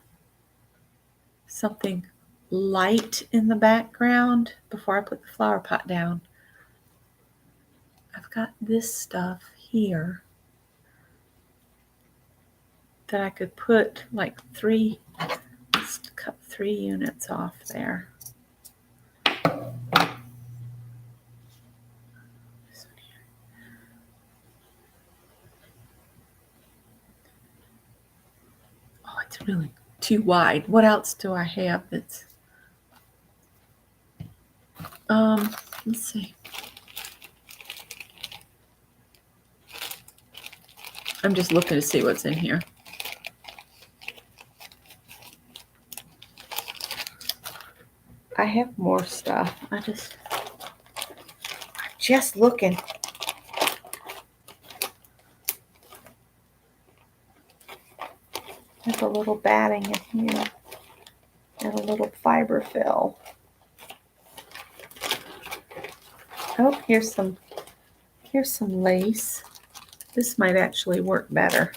S1: something light in the background before I put the flower pot down. I've got this stuff here that I could put like 3, let's cut 3 units off there. Oh, it's really too wide. What else do I have that's let's see. I'm just looking to see what's in here. I have more stuff. I'm just looking. There's a little batting in here and a little fiber fill. Oh, here's some lace. This might actually work better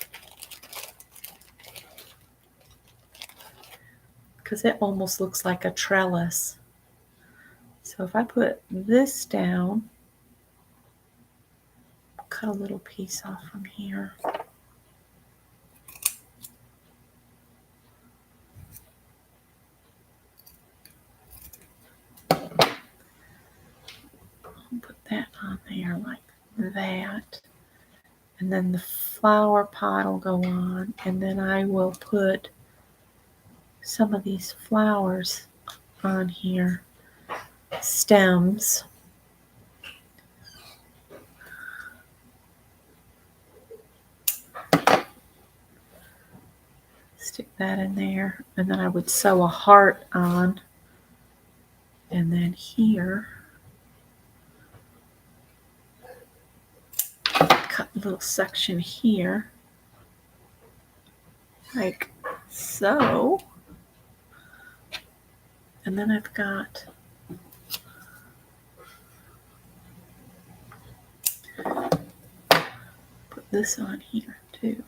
S1: because it almost looks like a trellis. So if I put this down, cut a little piece off from here. Put that on there like that. And then the flower pot will go on. And then I will put some of these flowers on here. Stems. Stick that in there. And then I would sew a heart on. And then here, cut a little section here, like so. And then I've got put this on here too.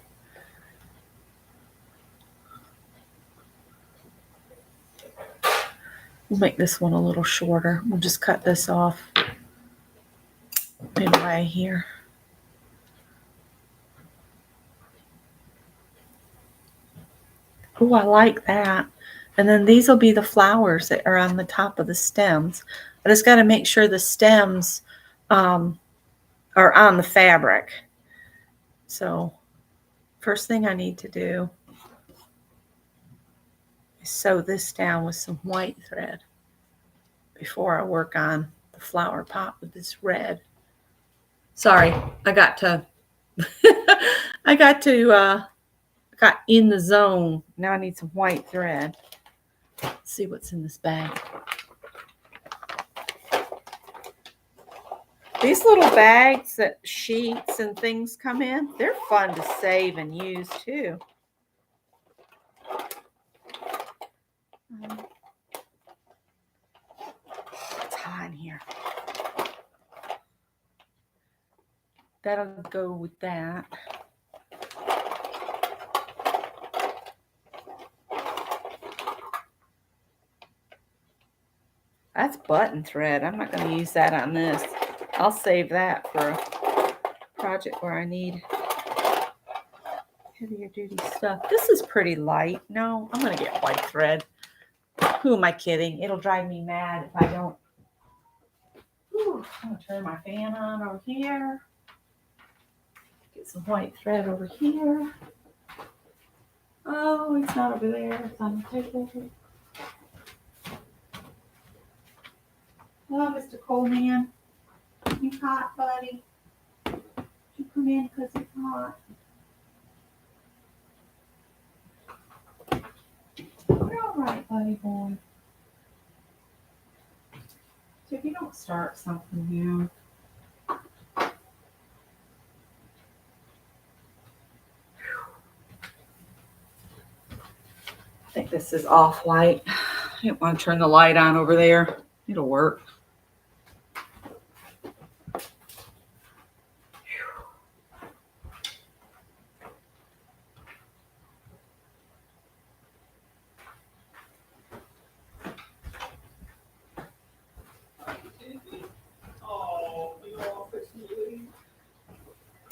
S1: We'll make this one a little shorter. We'll just cut this off midway here. Oh, I like that. And then these will be the flowers that are on the top of the stems. I just got to make sure the stems are on the fabric. So first thing I need to do is sew this down with some white thread before I work on the flower pot with this red. Sorry, I got got in the zone. Now I need some white thread. Let's see what's in this bag. These little bags that sheets and things come in, they're fun to save and use too. It's hot in here. That'll go with that. That's button thread. I'm not going to use that on this. I'll save that for a project where I need heavier duty stuff. This is pretty light. No, I'm going to get white thread. Who am I kidding? It'll drive me mad if I don't. Whew, I'm going to turn my fan on over here. Get some white thread over here. Oh, it's not over there. It's on the table. Oh, Mr. Coleman. You hot, buddy? You come in because it's hot. You're all right, buddy boy. So if you don't start something new. I think this is off light. I don't want to turn the light on over there. It'll work.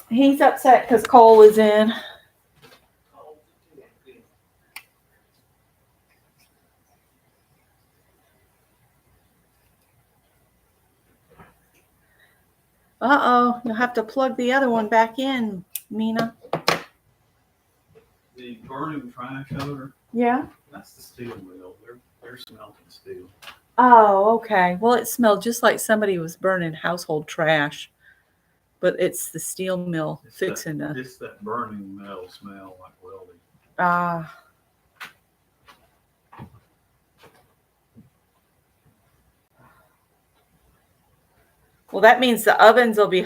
S1: He's upset because Cole is in. Uh-oh, you'll have to plug the other one back in, Mina.
S2: The burning trash odor,
S1: Yeah?
S2: that's the steel mill. They're smelting steel.
S1: Oh, okay. Well, it smelled just like somebody was burning household trash. But it's the steel mill fixing the...
S2: It's that burning metal smell like welding.
S1: Ah. Well, that means the ovens will be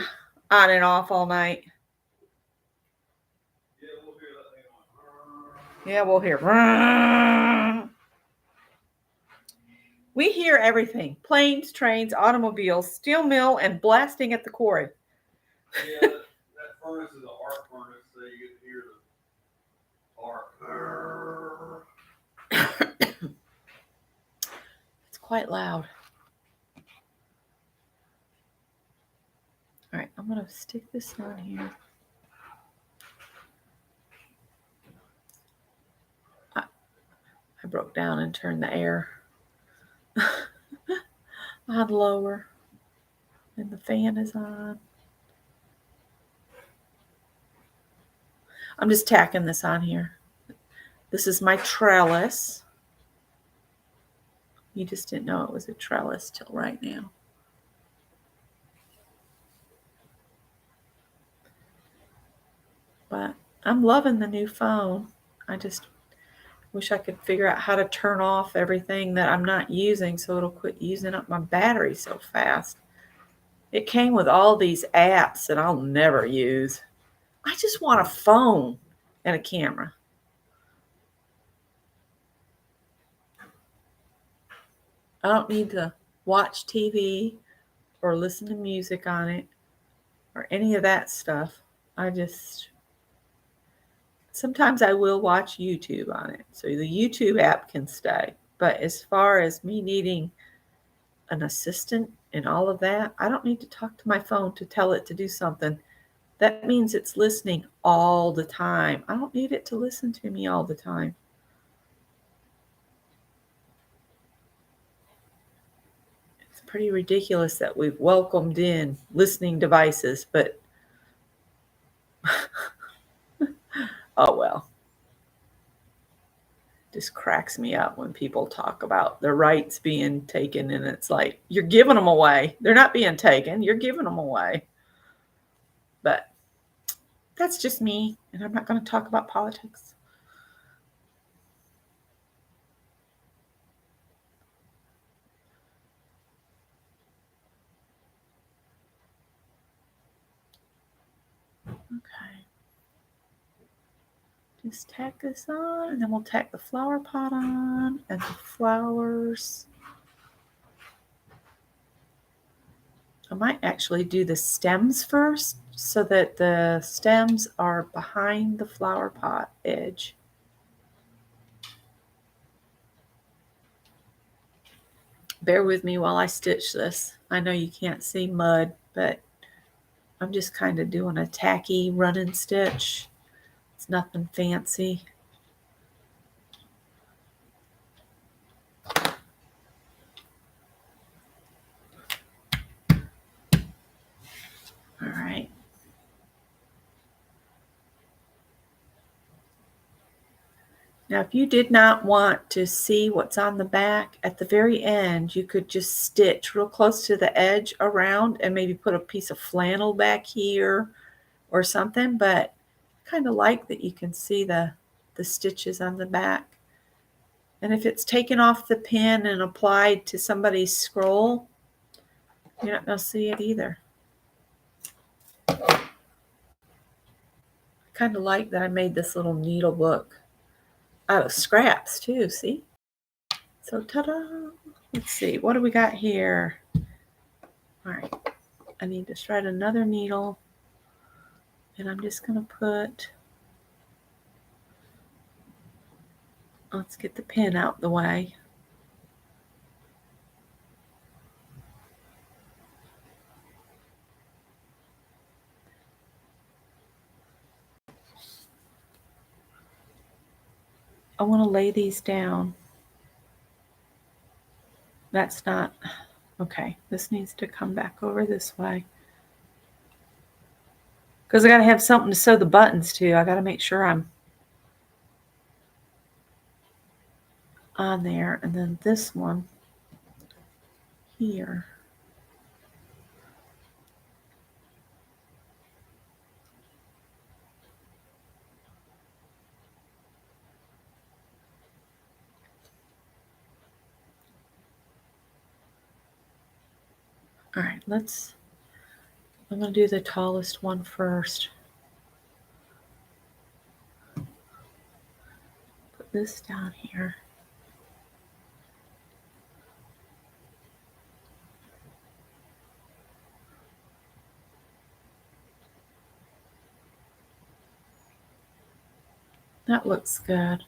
S1: on and off all night.
S2: Yeah, we'll hear that thing on.
S1: Yeah, we'll hear. We hear everything. Planes, trains, automobiles, steel mill, and blasting at the quarry.
S2: Yeah, that furnace is an arc furnace, so you can hear the arc.
S1: It's quite loud. All right, I'm going to stick this on here. I broke down and turned the air on lower. And the fan is on. I'm just tacking this on here. This is my trellis. You just didn't know it was a trellis till right now. But I'm loving the new phone. I just wish I could figure out how to turn off everything that I'm not using so it'll quit using up my battery so fast. It came with all these apps that I'll never use. I just want a phone and a camera. I don't need to watch TV or listen to music on it or any of that stuff. Sometimes I will watch YouTube on it. So the YouTube app can stay. But as far as me needing an assistant and all of that, I don't need to talk to my phone to tell it to do something. That means it's listening all the time. I don't need it to listen to me all the time. It's pretty ridiculous that we've welcomed in listening devices, but oh well. Just cracks me up when people talk about their rights being taken, and it's like, you're giving them away. They're not being taken. You're giving them away. But that's just me, and I'm not going to talk about politics. Okay. Just tack this on, and then we'll tack the flower pot on and the flowers. I might actually do the stems first so that the stems are behind the flower pot edge. Bear with me while I stitch this. I know you can't see mud, but I'm just kind of doing a tacky running stitch. It's nothing fancy. All right. Now, if you did not want to see what's on the back, at the very end, you could just stitch real close to the edge around and maybe put a piece of flannel back here or something, but kind of like that you can see the stitches on the back. And if it's taken off the pin and applied to somebody's scroll, you're not going to see it either. I kind of like that I made this little needle book out of scraps too, see? So ta-da! Let's see, what do we got here? All right, I need to thread another needle, and I'm just going to put, let's get the pin out the way. I want to lay these down. That's not, okay, this needs to come back over this way. Because I got to have something to sew the buttons to. I got to make sure I'm on there. And then this one here. All right, I'm going to do the tallest one first. Put this down here. That looks good.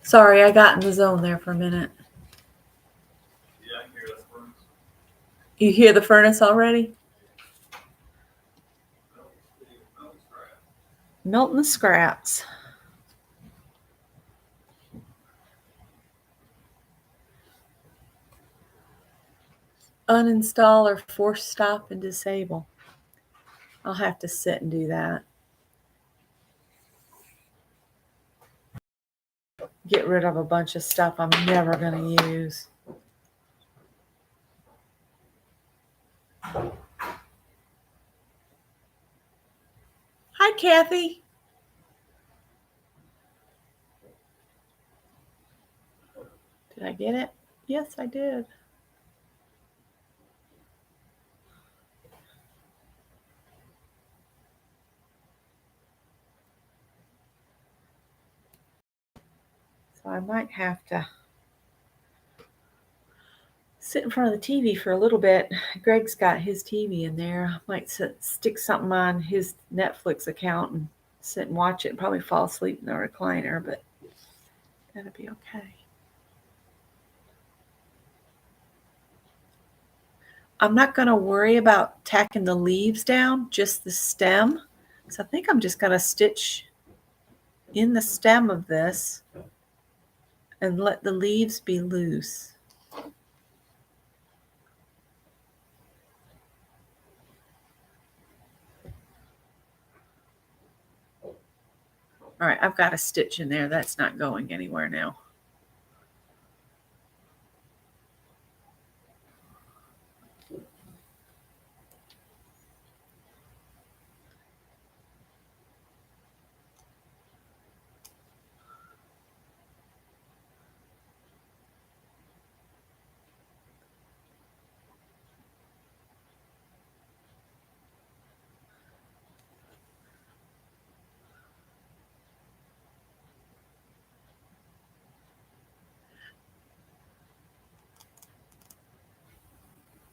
S1: Sorry, I got in the zone there for a minute.
S2: Yeah, I can hear that furnace.
S1: You hear the furnace already? Melting the scraps. Uninstall or force stop and disable. I'll have to sit and do that. Get rid of a bunch of stuff I'm never going to use. Hi, Kathy. Did I get it? Yes, I did. So I might have to sit in front of the TV for a little bit. Greg's got his TV in there. I might stick something on his Netflix account and sit and watch it and probably fall asleep in the recliner, but that'll be okay. I'm not going to worry about tacking the leaves down, just the stem. So I think I'm just going to stitch in the stem of this and let the leaves be loose. All right, I've got a stitch in there. That's not going anywhere now.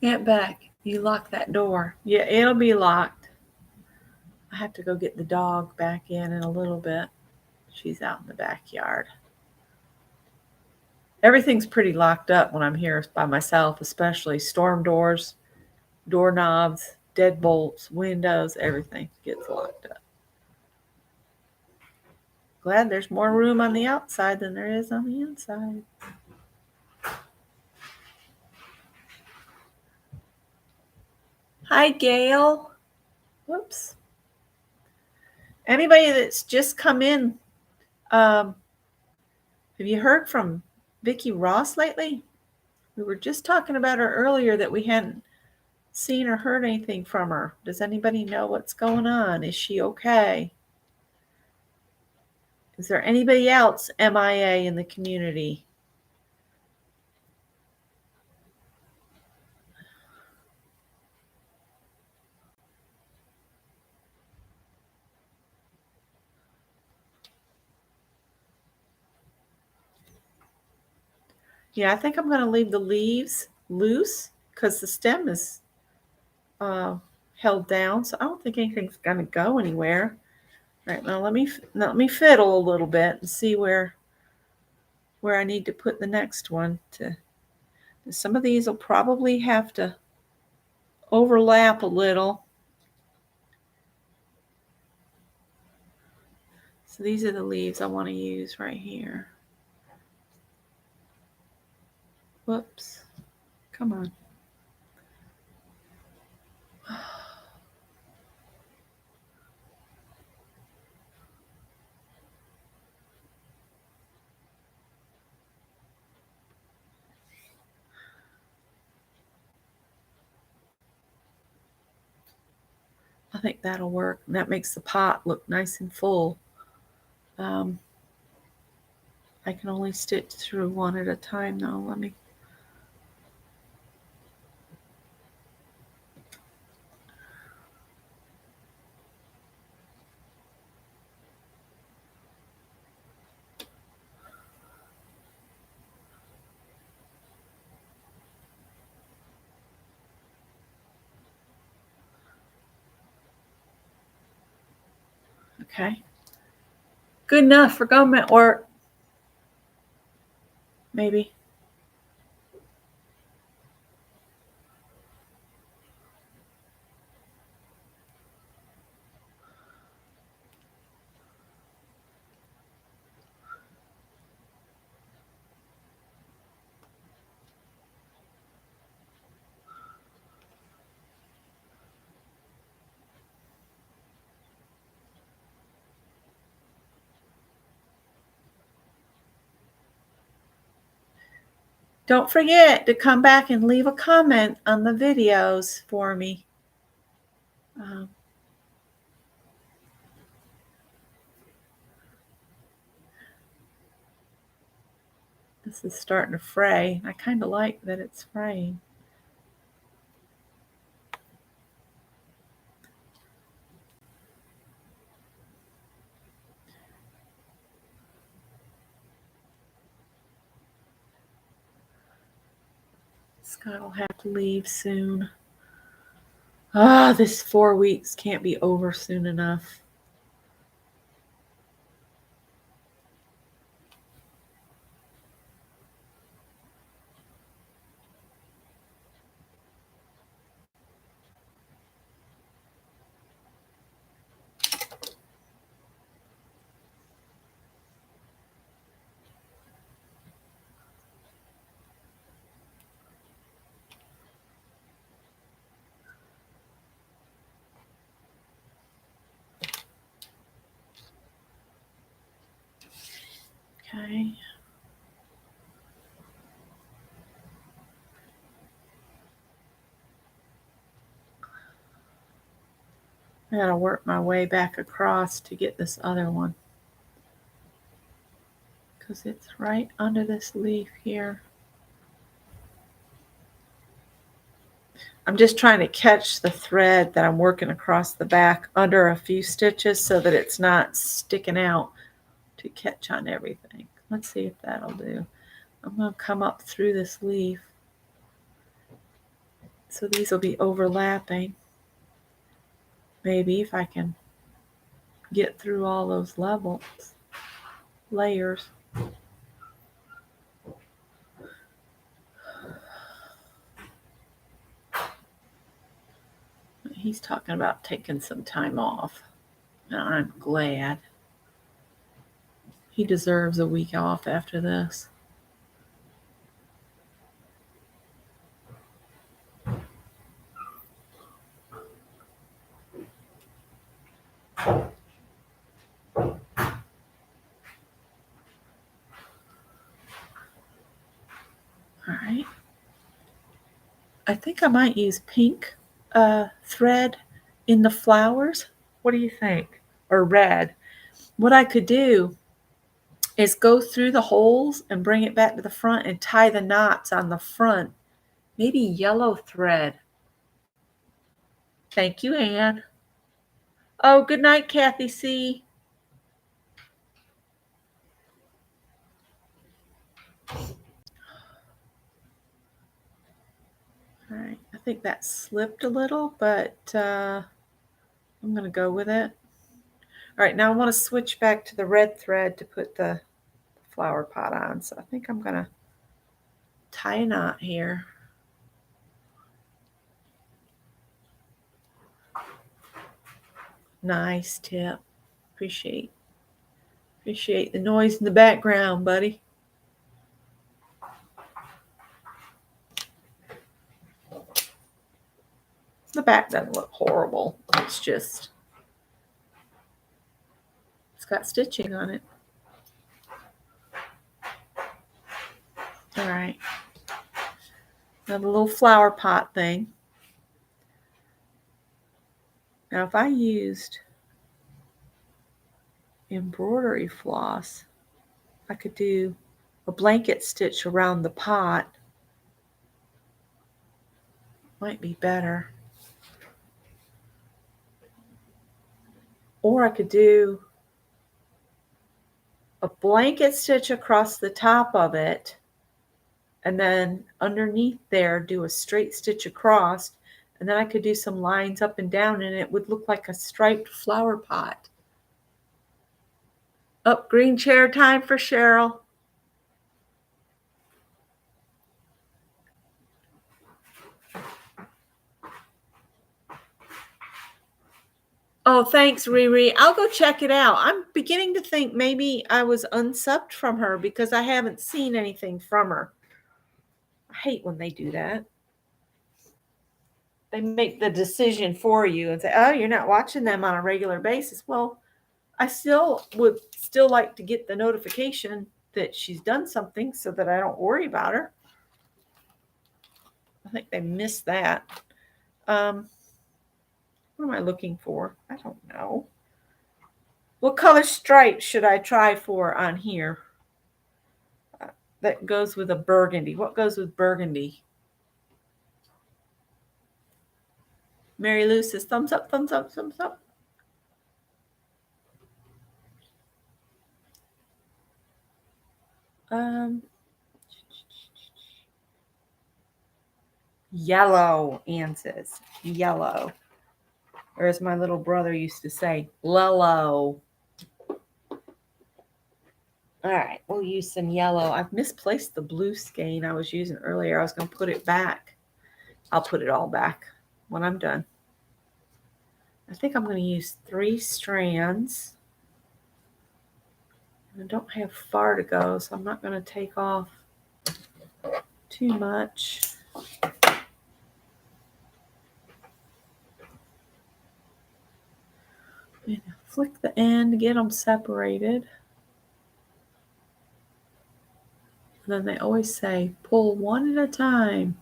S1: Get back. You lock that door. Yeah, it'll be locked. I have to go get the dog back in a little bit. She's out in the backyard. Everything's pretty locked up when I'm here by myself, especially storm doors, doorknobs, deadbolts, windows, everything gets locked up. Glad there's more room on the outside than there is on the inside. Hi, Gail. Whoops. Anybody that's just come in, have you heard from Vicki Ross lately? We were just talking about her earlier that we hadn't seen or heard anything from her. Does anybody know what's going on? Is she okay? Is there anybody else MIA in the community? Yeah, I think I'm going to leave the leaves loose because the stem is held down, so I don't think anything's going to go anywhere. All right, now let me fiddle a little bit and see where I need to put the next one. Some of these will probably have to overlap a little. So these are the leaves I want to use right here. Whoops. Come on. I think that'll work. And that makes the pot look nice and full. I can only stitch through one at a time though. Let me. Okay. Good enough for government work. Maybe. Don't forget to come back and leave a comment on the videos for me. This is starting to fray. I kind of like that it's fraying. Scott will have to leave soon. This 4 weeks can't be over soon enough. Okay. I gotta work my way back across to get this other one because it's right under this leaf here. I'm just trying to catch the thread that I'm working across the back under a few stitches so that it's not sticking out to catch on everything. Let's see if that'll do. I'm going to come up through this leaf. So these will be overlapping. Maybe if I can get through all those layers. He's talking about taking some time off. And I'm glad. He deserves a week off after this. All right. I think I might use pink thread in the flowers. What do you think? Or red. What I could do is go through the holes and bring it back to the front and tie the knots on the front. Maybe yellow thread. Thank you, Anne. Oh, good night, Kathy C. All right, I think that slipped a little, but I'm going to go with it. All right, now I want to switch back to the red thread to put the flower pot on. So I think I'm going to tie a knot here. Nice tip. Appreciate the noise in the background, buddy. The back doesn't look horrible. It's just, it's got stitching on it. All right. Now the little flower pot thing. Now if I used embroidery floss, I could do a blanket stitch around the pot. Might be better. Or I could do a blanket stitch across the top of it, and then underneath there do a straight stitch across, and then I could do some lines up and down, and it would look like a striped flower pot. Up, green chair time for Cheryl. Oh, thanks, Riri. I'll go check it out. I'm beginning to think maybe I was unsubbed from her because I haven't seen anything from her. I hate when they do that. They make the decision for you and say, oh, you're not watching them on a regular basis. Well, I would still like to get the notification that she's done something so that I don't worry about her. I think they missed that. What am I looking for? I don't know. What color stripe should I try for on here? That goes with a burgundy. What goes with burgundy? Mary Lou says thumbs up, thumbs up, thumbs up. Yellow, Ann says. Yellow. Or as my little brother used to say, Lello. All right, we'll use some yellow. I've misplaced the blue skein I was using earlier. I was going to put it back. I'll put it all back when I'm done. I think I'm going to use 3 strands. I don't have far to go, so I'm not going to take off too much. And flick the end to get them separated. And then they always say, pull one at a time.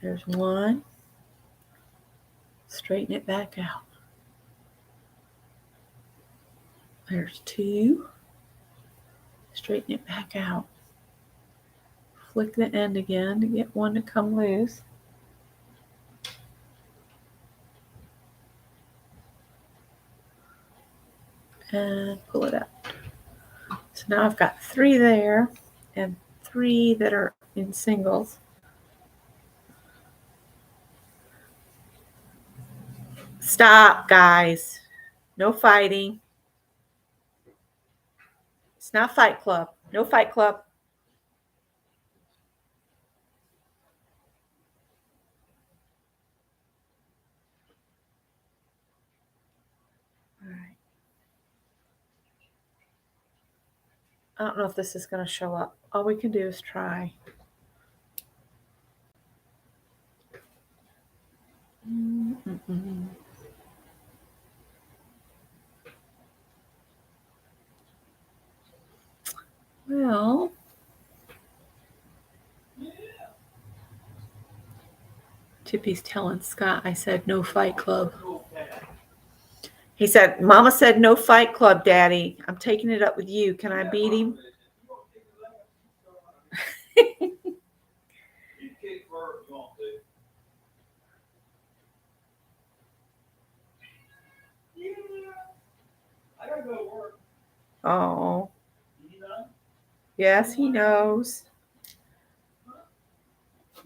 S1: There's one. Straighten it back out. There's 2. Straighten it back out. Flick the end again to get one to come loose. And pull it out. So now I've got 3 there and 3 that are in singles. Stop, guys. No fighting. It's not Fight Club. No Fight Club. I don't know if this is going to show up. All we can do is try. Mm-mm-mm. Well, Tippy's telling Scott I said no fight club. He said, Mama said no fight club, Daddy. I'm taking it up with you. Can I beat him?
S2: You kick her if you want to. Yeah. I gotta go to work.
S1: Oh,
S2: You know?
S1: yes, he knows.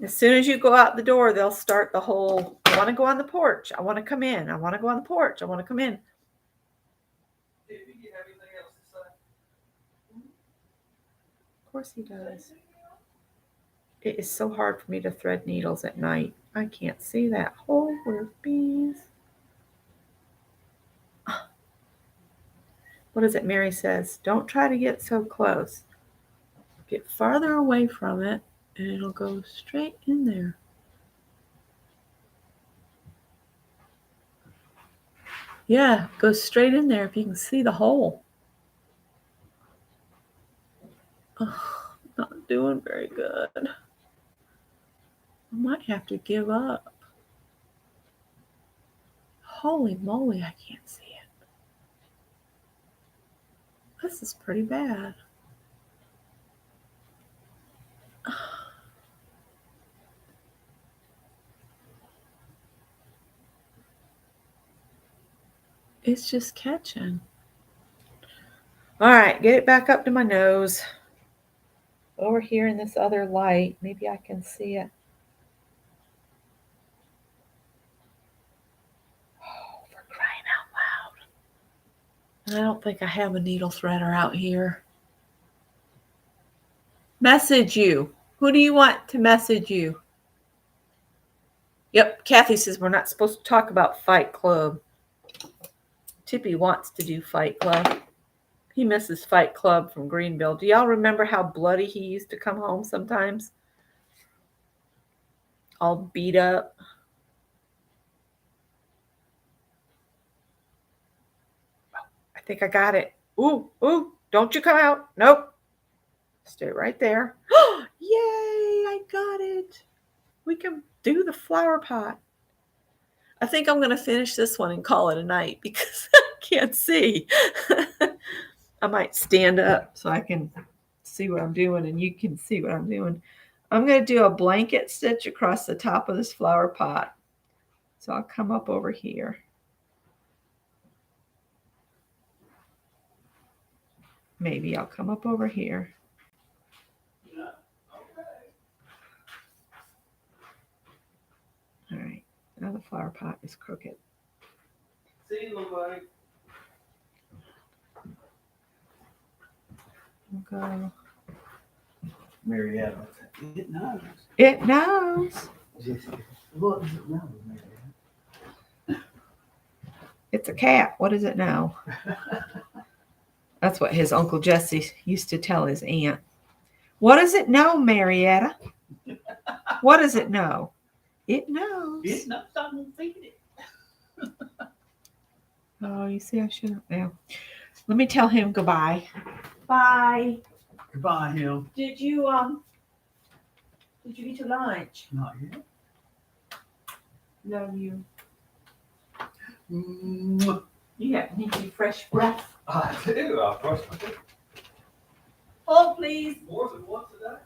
S1: As soon as you go out the door, they'll start the whole, I want to go on the porch. I want to come in. I want to go on the porch. I want to come in.
S2: If you have anything else to say.
S1: Of course he does. It is so hard for me to thread needles at night. I can't see that hole where bees. What is it? Mary says, don't try to get so close. Get farther away from it and it'll go straight in there. Yeah, go straight in there if you can see the hole. Oh, not doing very good. I might have to give up. Holy moly, I can't see it. This is pretty bad. It's just catching. All right, get it back up to my nose. Over here in this other light, maybe I can see it. Oh, for crying out loud. And I don't think I have a needle threader out here. Message you. Who do you want to message you? Yep, Kathy says we're not supposed to talk about Fight Club. Tippy wants to do Fight Club. He misses Fight Club from Greenville. Do y'all remember how bloody he used to come home sometimes? All beat up. I think I got it. Ooh, don't you come out. Nope. Stay right there. Yay, I got it. We can do the flower pot. I think I'm going to finish this one and call it a night because I can't see. I might stand up so I can see what I'm doing and you can see what I'm doing. I'm going to do a blanket stitch across the top of this flower pot. So I'll come up over here. Maybe I'll come up over here. All right. Now the flower pot is crooked.
S2: See you, little buddy.
S1: We'll go.
S3: Marietta. It knows.
S1: It knows.
S3: What does it know, Marietta?
S1: It's a cat. What does it know? That's what his Uncle Jesse used to tell his aunt. What does it know, Marietta? What does it know? It knows.
S3: It knows I'm gonna feed it.
S1: Oh, you see, I shouldn't now. Let me tell him goodbye. Bye.
S3: Goodbye, him.
S1: Did you eat your lunch?
S3: Not yet.
S1: No, you.
S3: Mwah.
S1: You need your fresh breath.
S2: I do. I brush my teeth
S1: Hold, please.
S2: more than once a day.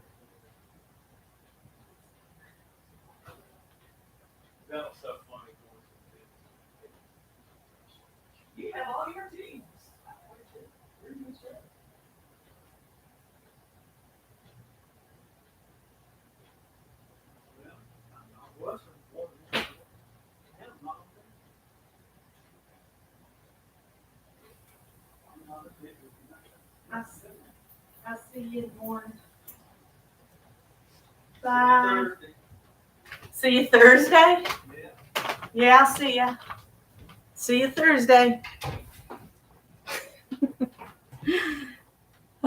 S2: That was so funny. You have all your teams.
S1: I'll see you in the morning. Bye. See you Thursday?
S2: Yeah.
S1: Yeah, I'll see you. See you Thursday.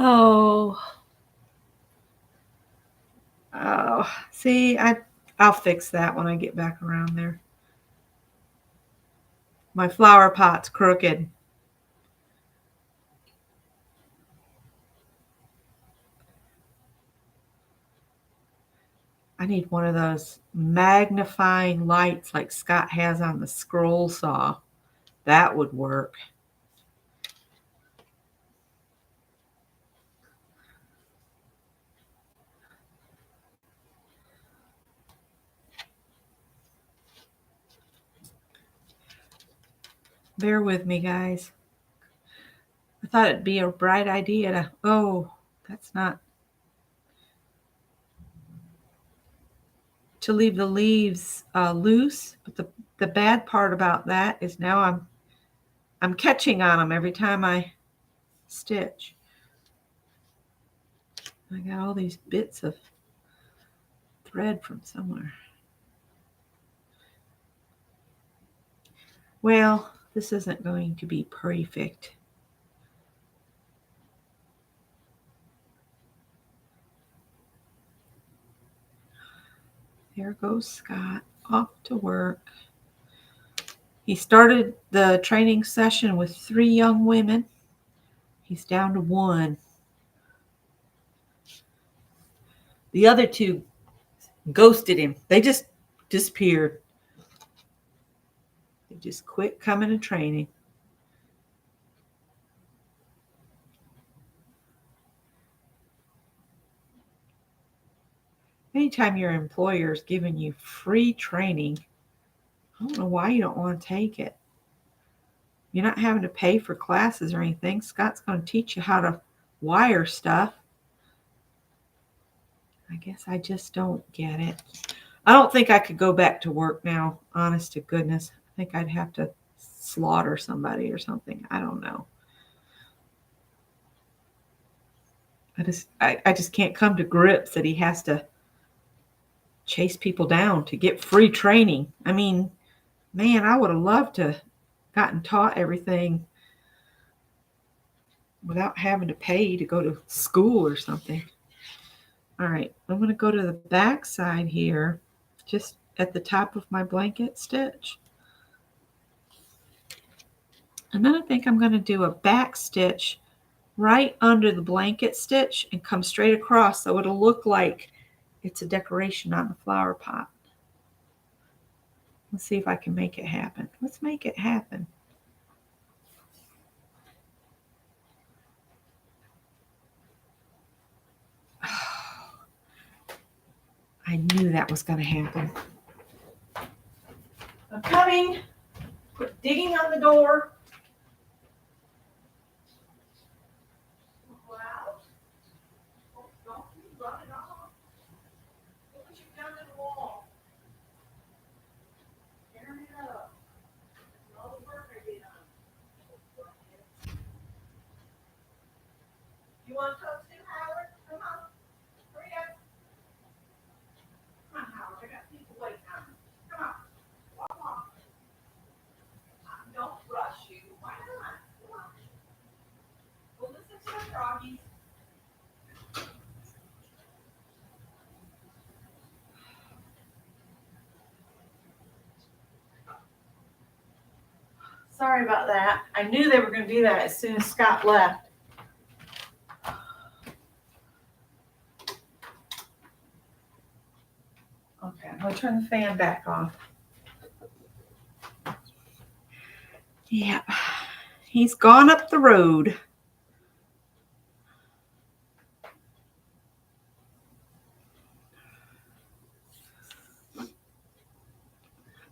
S1: Oh. See, I'll fix that when I get back around there. My flower pot's crooked. I need one of those magnifying lights like Scott has on the scroll saw. That would work. Bear with me, guys. I thought it'd be a bright idea to, oh, that's not, to leave the leaves loose. But the bad part about that is now I'm catching on them every time I stitch. I got all these bits of thread from somewhere. Well, this isn't going to be perfect. There goes Scott, off to work. He started the training session with 3 young women. He's down to 1. The other 2 ghosted him. They just disappeared. They just quit coming to training. Anytime your employer is giving you free training, I don't know why you don't want to take it. You're not having to pay for classes or anything. Scott's going to teach you how to wire stuff. I guess I just don't get it. I don't think I could go back to work now, honest to goodness. I think I'd have to slaughter somebody or something. I don't know. I just can't come to grips that he has to chase people down to get free training. I mean, man, I would have loved to gotten taught everything without having to pay to go to school or something. All right, I'm going to go to the back side here, just at the top of my blanket stitch. And then I think I'm going to do a back stitch right under the blanket stitch and come straight across so it'll look like it's a decoration on the flower pot. Let's see if I can make it happen. Let's make it happen. I knew that was going to happen. I'm coming. Quit digging on the door. You want toast too, Howard? Come on. Hurry up. Come on, Howard. I got people waiting on me. Come on. Walk on. Don't rush you. Why not? Come on. We'll listen to the froggies. Sorry about that. I knew they were going to do that as soon as Scott left. Okay, I'm going to turn the fan back off. Yeah, he's gone up the road.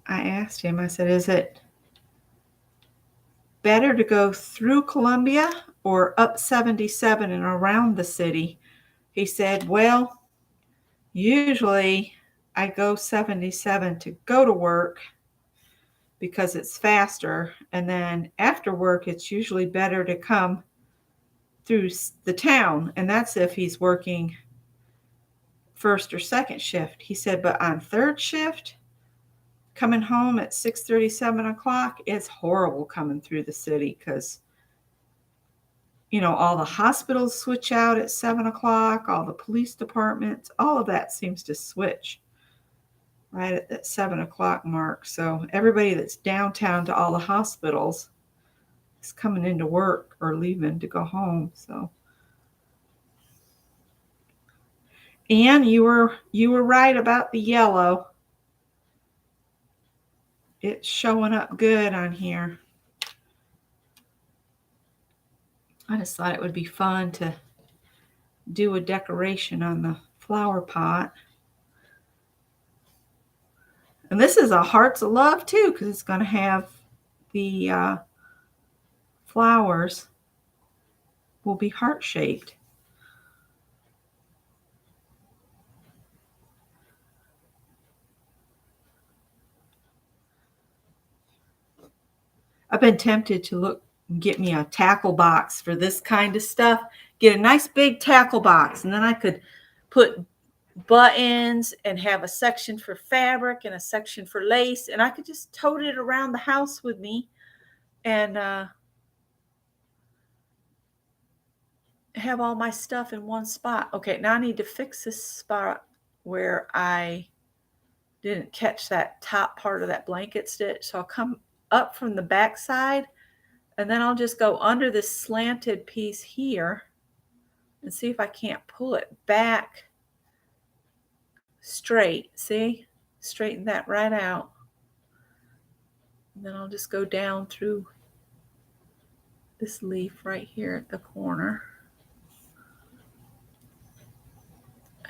S1: I asked him, I said, is it better to go through Columbia or up 77 and around the city? He said, well, usually I go 77 to go to work because it's faster. And then after work, it's usually better to come through the town. And that's if he's working first or second shift. He said, but on third shift, coming home at 6:30, 7 o'clock, it's horrible coming through the city because all the hospitals switch out at 7 o'clock, all the police departments, all of that seems to switch right at that 7 o'clock mark. So everybody that's downtown to all the hospitals is coming into work or leaving to go home. So, and you were right about the yellow. It's showing up good on here. I just thought it would be fun to do a decoration on the flower pot. And this is a Hearts of Love too, because it's going to have the flowers will be heart-shaped. I've been tempted to get me a tackle box for this kind of stuff. Get a nice big tackle box, and then I could put buttons and have a section for fabric and a section for lace, and I could just tote it around the house with me and have all my stuff in one spot. Okay, now I need to fix this spot where I didn't catch that top part of that blanket stitch. So I'll come up from the back side, and then I'll just go under this slanted piece here and see if I can't pull it back straight. See? Straighten that right out. And then I'll just go down through this leaf right here at the corner.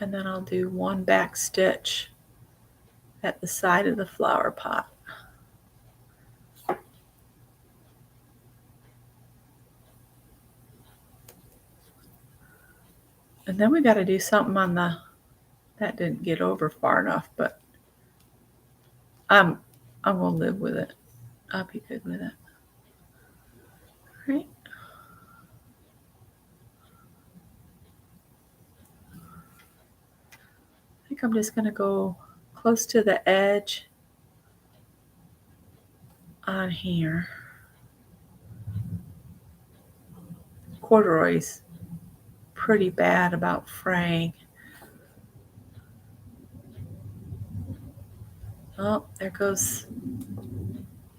S1: And then I'll do one back stitch at the side of the flower pot. And then we got to do something on that didn't get over far enough, but I'm going to live with it. I'll be good with it. All right. I think I'm just going to go close to the edge on here. Corduroy's pretty bad about fraying. Oh, there goes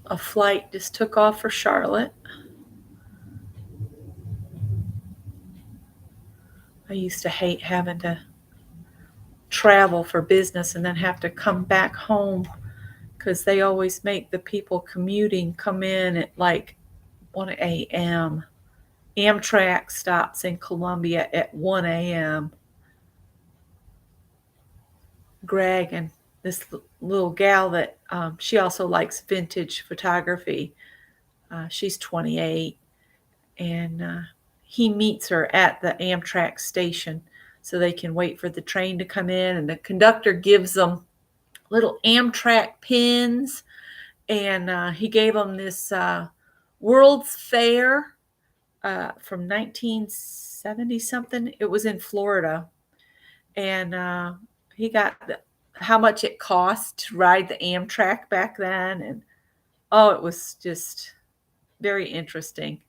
S1: a flight just took off for Charlotte. I used to hate having to travel for business and then have to come back home because they always make the people commuting come in at like 1 a.m. Amtrak stops in Columbia at 1 a.m. Greg and this little gal that she also likes vintage photography. She's 28, and he meets her at the Amtrak station so they can wait for the train to come in, and the conductor gives them little Amtrak pins, and he gave them this World's Fair from 1970 something. It was in Florida, and he got how much it cost to ride the Amtrak back then, and it was just very interesting.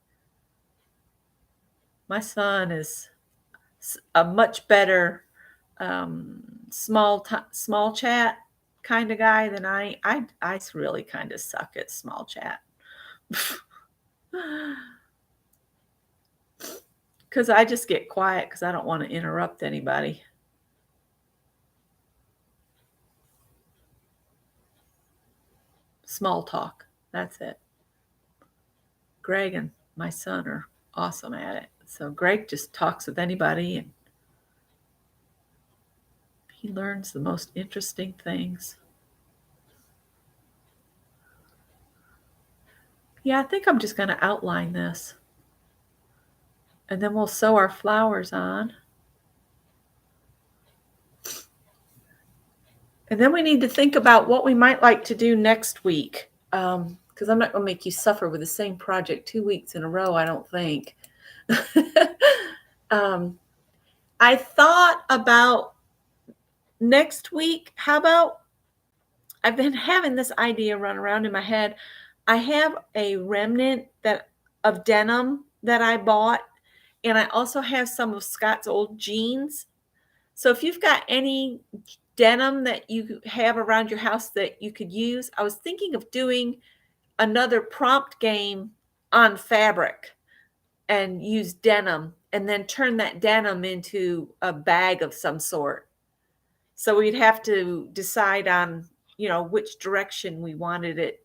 S1: My son is a much better small chat kind of guy than I really kind of suck at small chat. Because I just get quiet because I don't want to interrupt anybody. Small talk. That's it. Greg and my son are awesome at it. So Greg just talks with anybody and he learns the most interesting things. Yeah, I think I'm just going to outline this. And then we'll sew our flowers on. And then we need to think about what we might like to do next week. Because I'm not going to make you suffer with the same project 2 weeks in a row, I don't think. I thought about next week. How about, I've been having this idea run around in my head. I have a remnant of denim that I bought, And I also have some of Scott's old jeans. So if you've got any denim that you have around your house that you could use, I was thinking of doing another prompt game on fabric and use denim and then turn that denim into a bag of some sort. So we'd have to decide on, which direction we wanted it.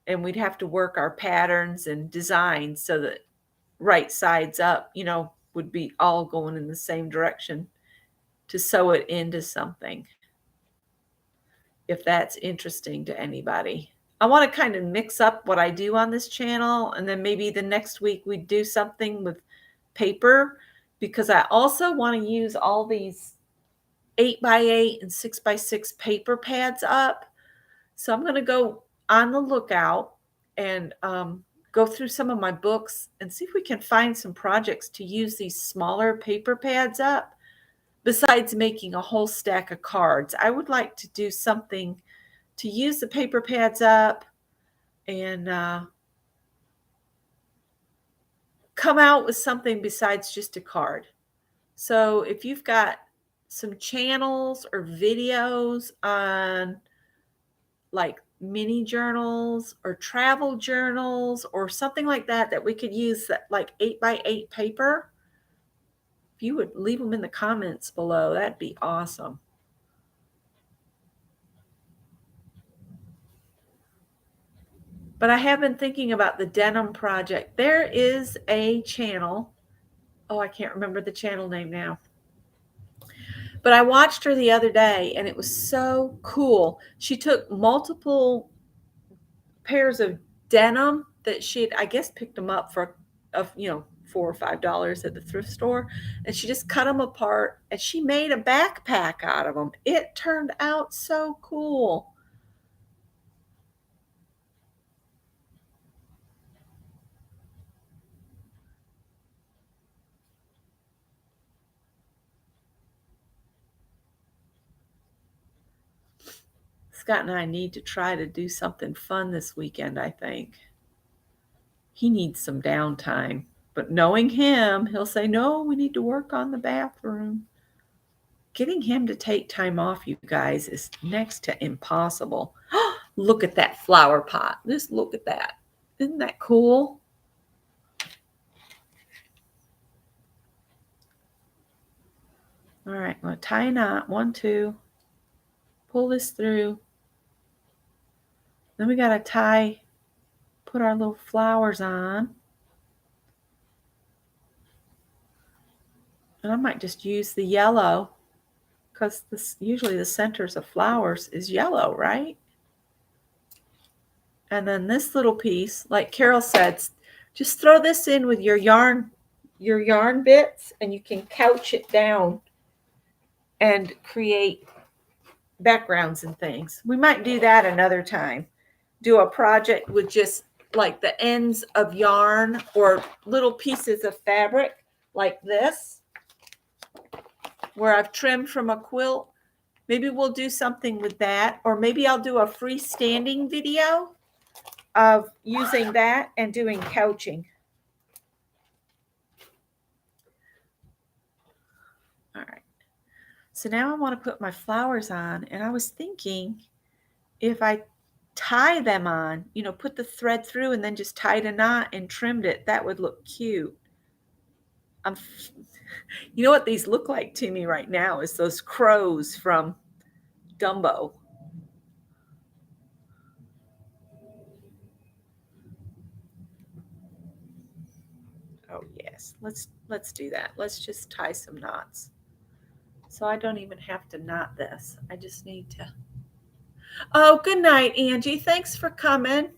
S1: And we'd have to work our patterns and designs so that right sides up, would be all going in the same direction to sew it into something. If that's interesting to anybody. I want to kind of mix up what I do on this channel, and then maybe the next week we do something with paper, because I also want to use all these 8x8 and 6x6 paper pads up. So I'm going to go on the lookout and go through some of my books and see if we can find some projects to use these smaller paper pads up. Besides making a whole stack of cards, I would like to do something to use the paper pads up and come out with something besides just a card. So if you've got some channels or videos on like mini journals or travel journals or something like that that we could use, that like 8x8 paper, if you would leave them in the comments below, that'd be awesome. But I have been thinking about the denim project. There is a channel. Oh, I can't remember the channel name now. But I watched her the other day and it was so cool. She took multiple pairs of denim that she'd, I guess, picked them up for, $4 or $5 at the thrift store. And she just cut them apart and she made a backpack out of them. It turned out so cool. Scott and I need to try to do something fun this weekend, I think. He needs some downtime. But knowing him, he'll say, no, we need to work on the bathroom. Getting him to take time off, you guys, is next to impossible. Look at that flower pot. Just look at that. Isn't that cool? All right, I'm going to tie a knot. 1, 2. Pull this through. Then we got to put our little flowers on. And I might just use the yellow because usually the centers of flowers is yellow, right? And then this little piece, like Carol said, just throw this in with your yarn bits, and you can couch it down and create backgrounds and things. We might do that another time. Do a project with just like the ends of yarn or little pieces of fabric like this, where I've trimmed from a quilt. Maybe we'll do something with that, or maybe I'll do a freestanding video of using that and doing couching. All right. So now I want to put my flowers on, and I was thinking if I tie them on, put the thread through and then just tied a knot and trimmed it, that would look cute. You know what these look like to me right now is those crows from Dumbo. Oh yes, let's do that. Let's just tie some knots. So I don't even have to knot this. I just need to. Oh, good night, Angie. Thanks for coming.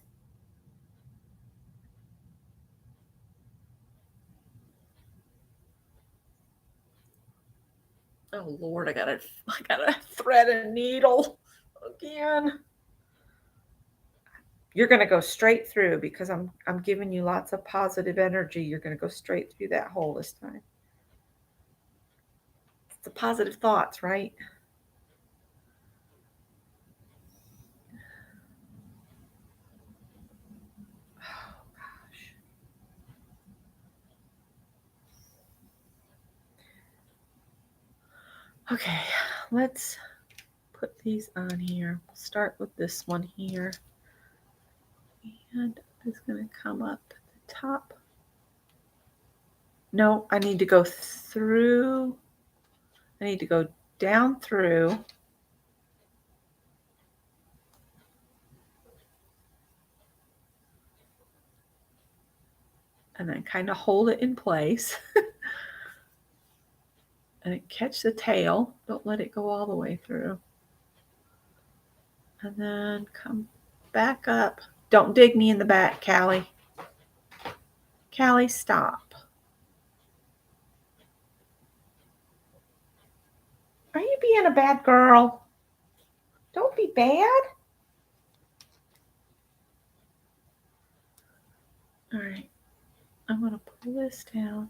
S1: Oh Lord, I gotta thread a needle again. You're gonna go straight through because I'm giving you lots of positive energy. You're gonna go straight through that hole this time. It's the positive thoughts, right? Oh gosh. Okay, let's put these on here. We'll start with this one here. And it's going to come up at the top. No, I need to go through. I need to go down through. And then kind of hold it in place. And then catch the tail. Don't let it go all the way through. And then come back up. Don't dig me in the back, Callie. Callie, stop. Are you being a bad girl? Don't be bad. All right. I'm going to pull this down.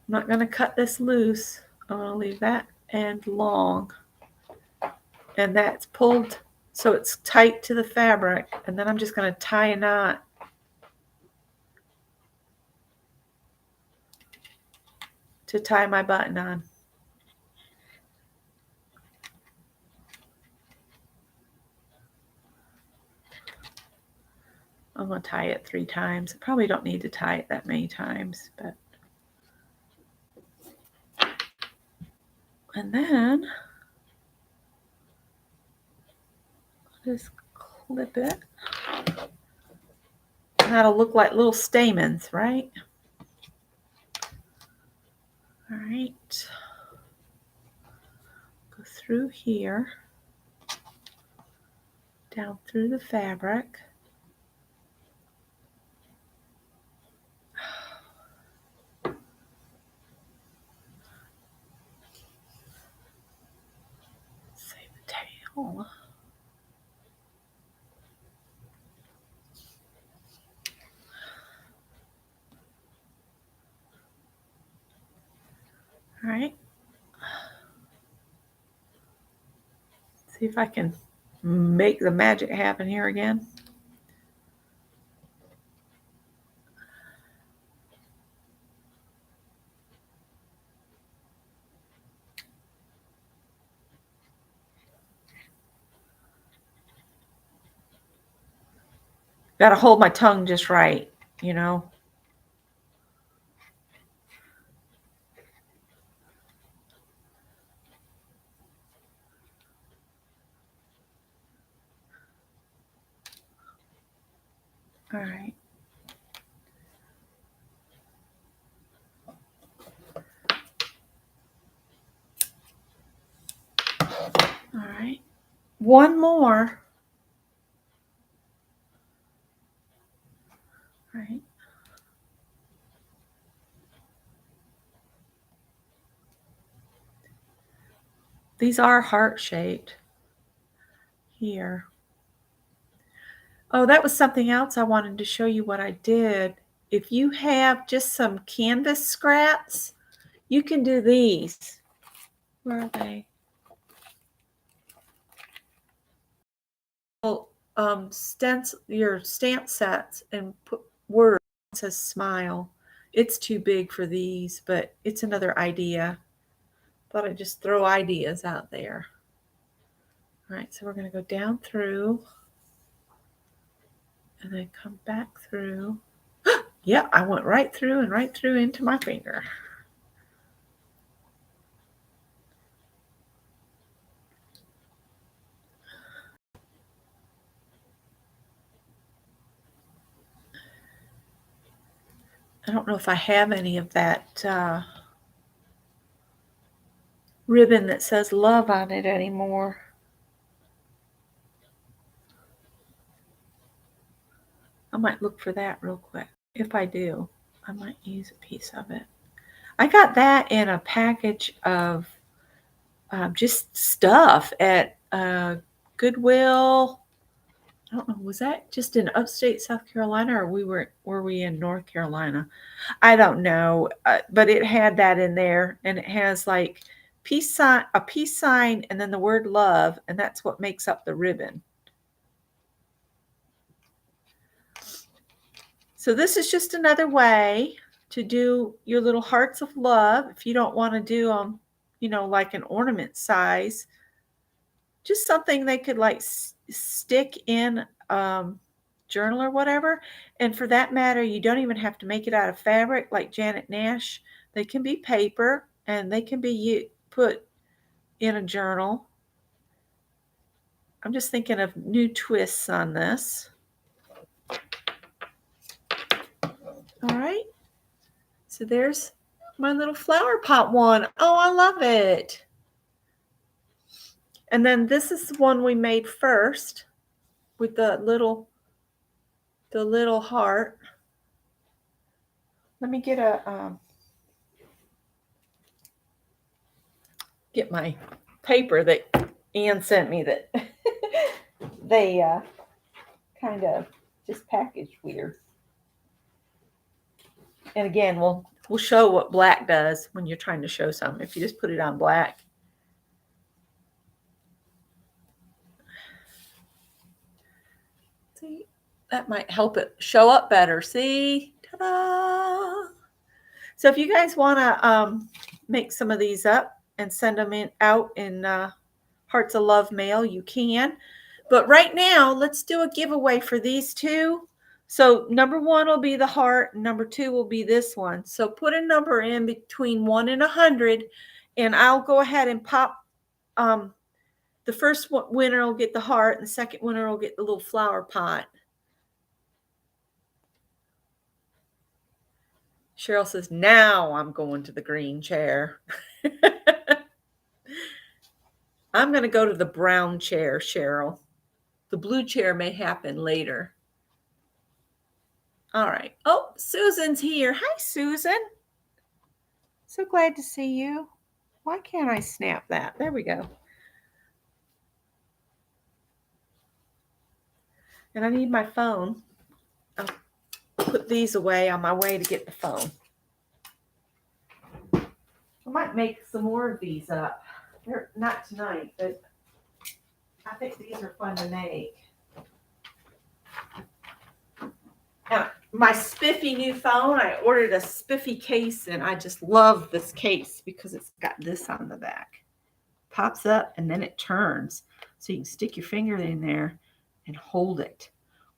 S1: I'm not going to cut this loose. I'm going to leave that end long. And that's pulled so it's tight to the fabric. And then I'm just going to tie a knot. To tie my button on. I'm going to tie it 3 times. I probably don't need to tie it that many times, but. And then just clip it. And that'll look like little stamens, right? All right. Go through here. Down through the fabric. Save the tail. All right. See if I can make the magic happen here again. Got to hold my tongue just right, you know. All right. All right. One more. All right. These are heart-shaped here. Oh, that was something else I wanted to show you what I did. If you have just some canvas scraps, you can do these. Where are they? Well, stencil your stamp sets and put words that says smile. It's too big for these, but it's another idea. Thought I'd just throw ideas out there. All right, so we're going to go down through and then come back through. Yeah, I went right through and right through into my finger. I don't know if I have any of that ribbon that says love on it anymore. I might look for that real quick. If I do, I might use a piece of it. I got that in a package of just stuff at Goodwill. I don't know, was that just in upstate South Carolina, or were we in North Carolina? I don't know, but it had that in there, and it has like a peace sign, and then the word love, and that's what makes up the ribbon. So this is just another way to do your little hearts of love. If you don't want to do them, you know, like an ornament size, just something they could like stick in journal or whatever. And for that matter, you don't even have to make it out of fabric like Janet Nash. They can be paper and they can be put in a journal. I'm just thinking of new twists on this. All right. So there's my little flower pot one. Oh, I love it. And then this is the one we made first with the little heart. Let me get get my paper that Ann sent me that they kind of just packaged weird. And again, we'll show what black does when you're trying to show something. If you just put it on black. See, that might help it show up better. See? Ta-da! So if you guys want to make some of these up and send them out in Hearts of Love mail, you can. But right now, let's do a giveaway for these two. So number 1 will be the heart. Number 2 will be this one. So put a number in between 1 and 100, and I'll go ahead and pop. The first winner will get the heart, and the second winner will get the little flower pot. Cheryl says, now I'm going to the green chair. I'm going to go to the brown chair, Cheryl. The blue chair may happen later. All right. Oh, Susan's here. Hi, Susan. So glad to see you. Why can't I snap that? There we go. And I need my phone. I'll put these away on my way to get the phone. I might make some more of these up. They're not tonight, but I think these are fun to make. Now, my spiffy new phone, I ordered a spiffy case, and I just love this case because it's got this on the back. Pops up, and then it turns. So you can stick your finger in there and hold it.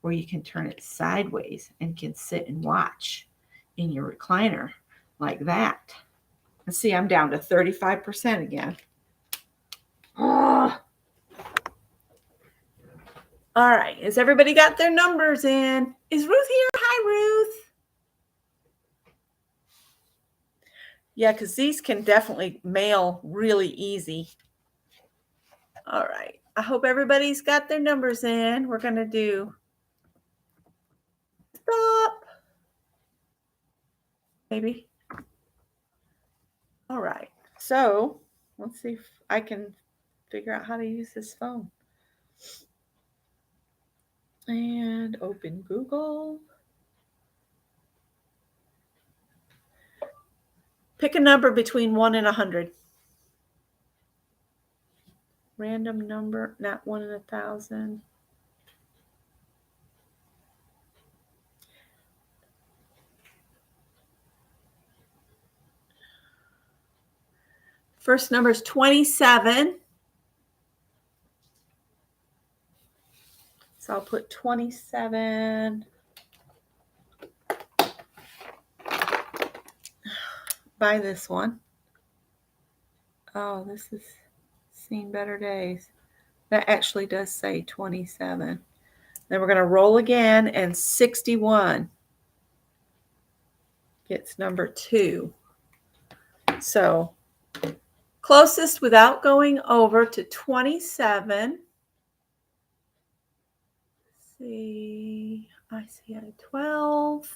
S1: Or you can turn it sideways and can sit and watch in your recliner like that. And see, I'm down to 35% again. Oh. All right. Has everybody got their numbers in? Is Ruth here? Hi, Ruth. Yeah, because these can definitely mail really easy. All right. I hope everybody's got their numbers in. We're going to do stop. Maybe. All right. So let's see if I can figure out how to use this phone. And open Google. Pick a number between 1 and 100. Random number, not 1 in 1,000. First number is 27. So I'll put 27. Buy this one. Oh, this is seen better days. That actually does say 27. Then we're going to roll again, and 61 gets number 2. So closest without going over to 27. Let's see, I see a 12.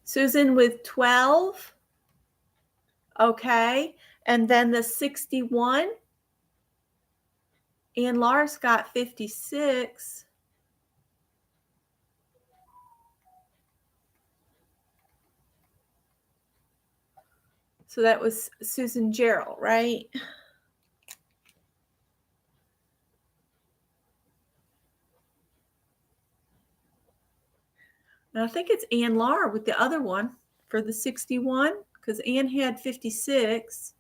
S1: Susan with 12. Okay. And then the 61. And Laura's got 56. So that was Susan Gerald, right? And I think it's Ann Laura with the other one for the 61 because Ann had 56.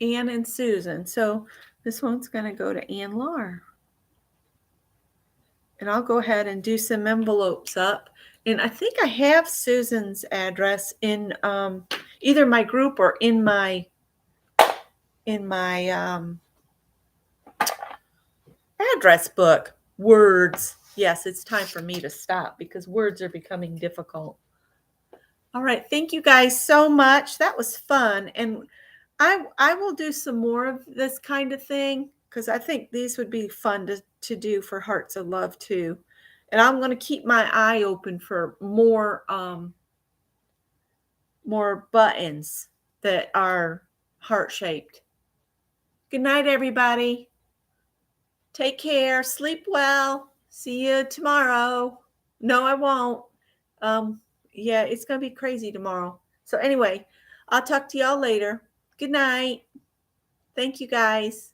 S1: Ann and Susan. So this one's going to go to Ann Laura. And I'll go ahead and do some envelopes up. And I think I have Susan's address in either my group or in my address book. Words. Yes, it's time for me to stop because words are becoming difficult. All right. Thank you guys so much. That was fun. And I will do some more of this kind of thing because I think these would be fun to do for Hearts of Love too. And I'm going to keep my eye open for more buttons that are heart-shaped. Good night, everybody. Take care. Sleep well. See you tomorrow. No, I won't. Yeah, it's going to be crazy tomorrow. So anyway, I'll talk to y'all later. Good night. Thank you, guys.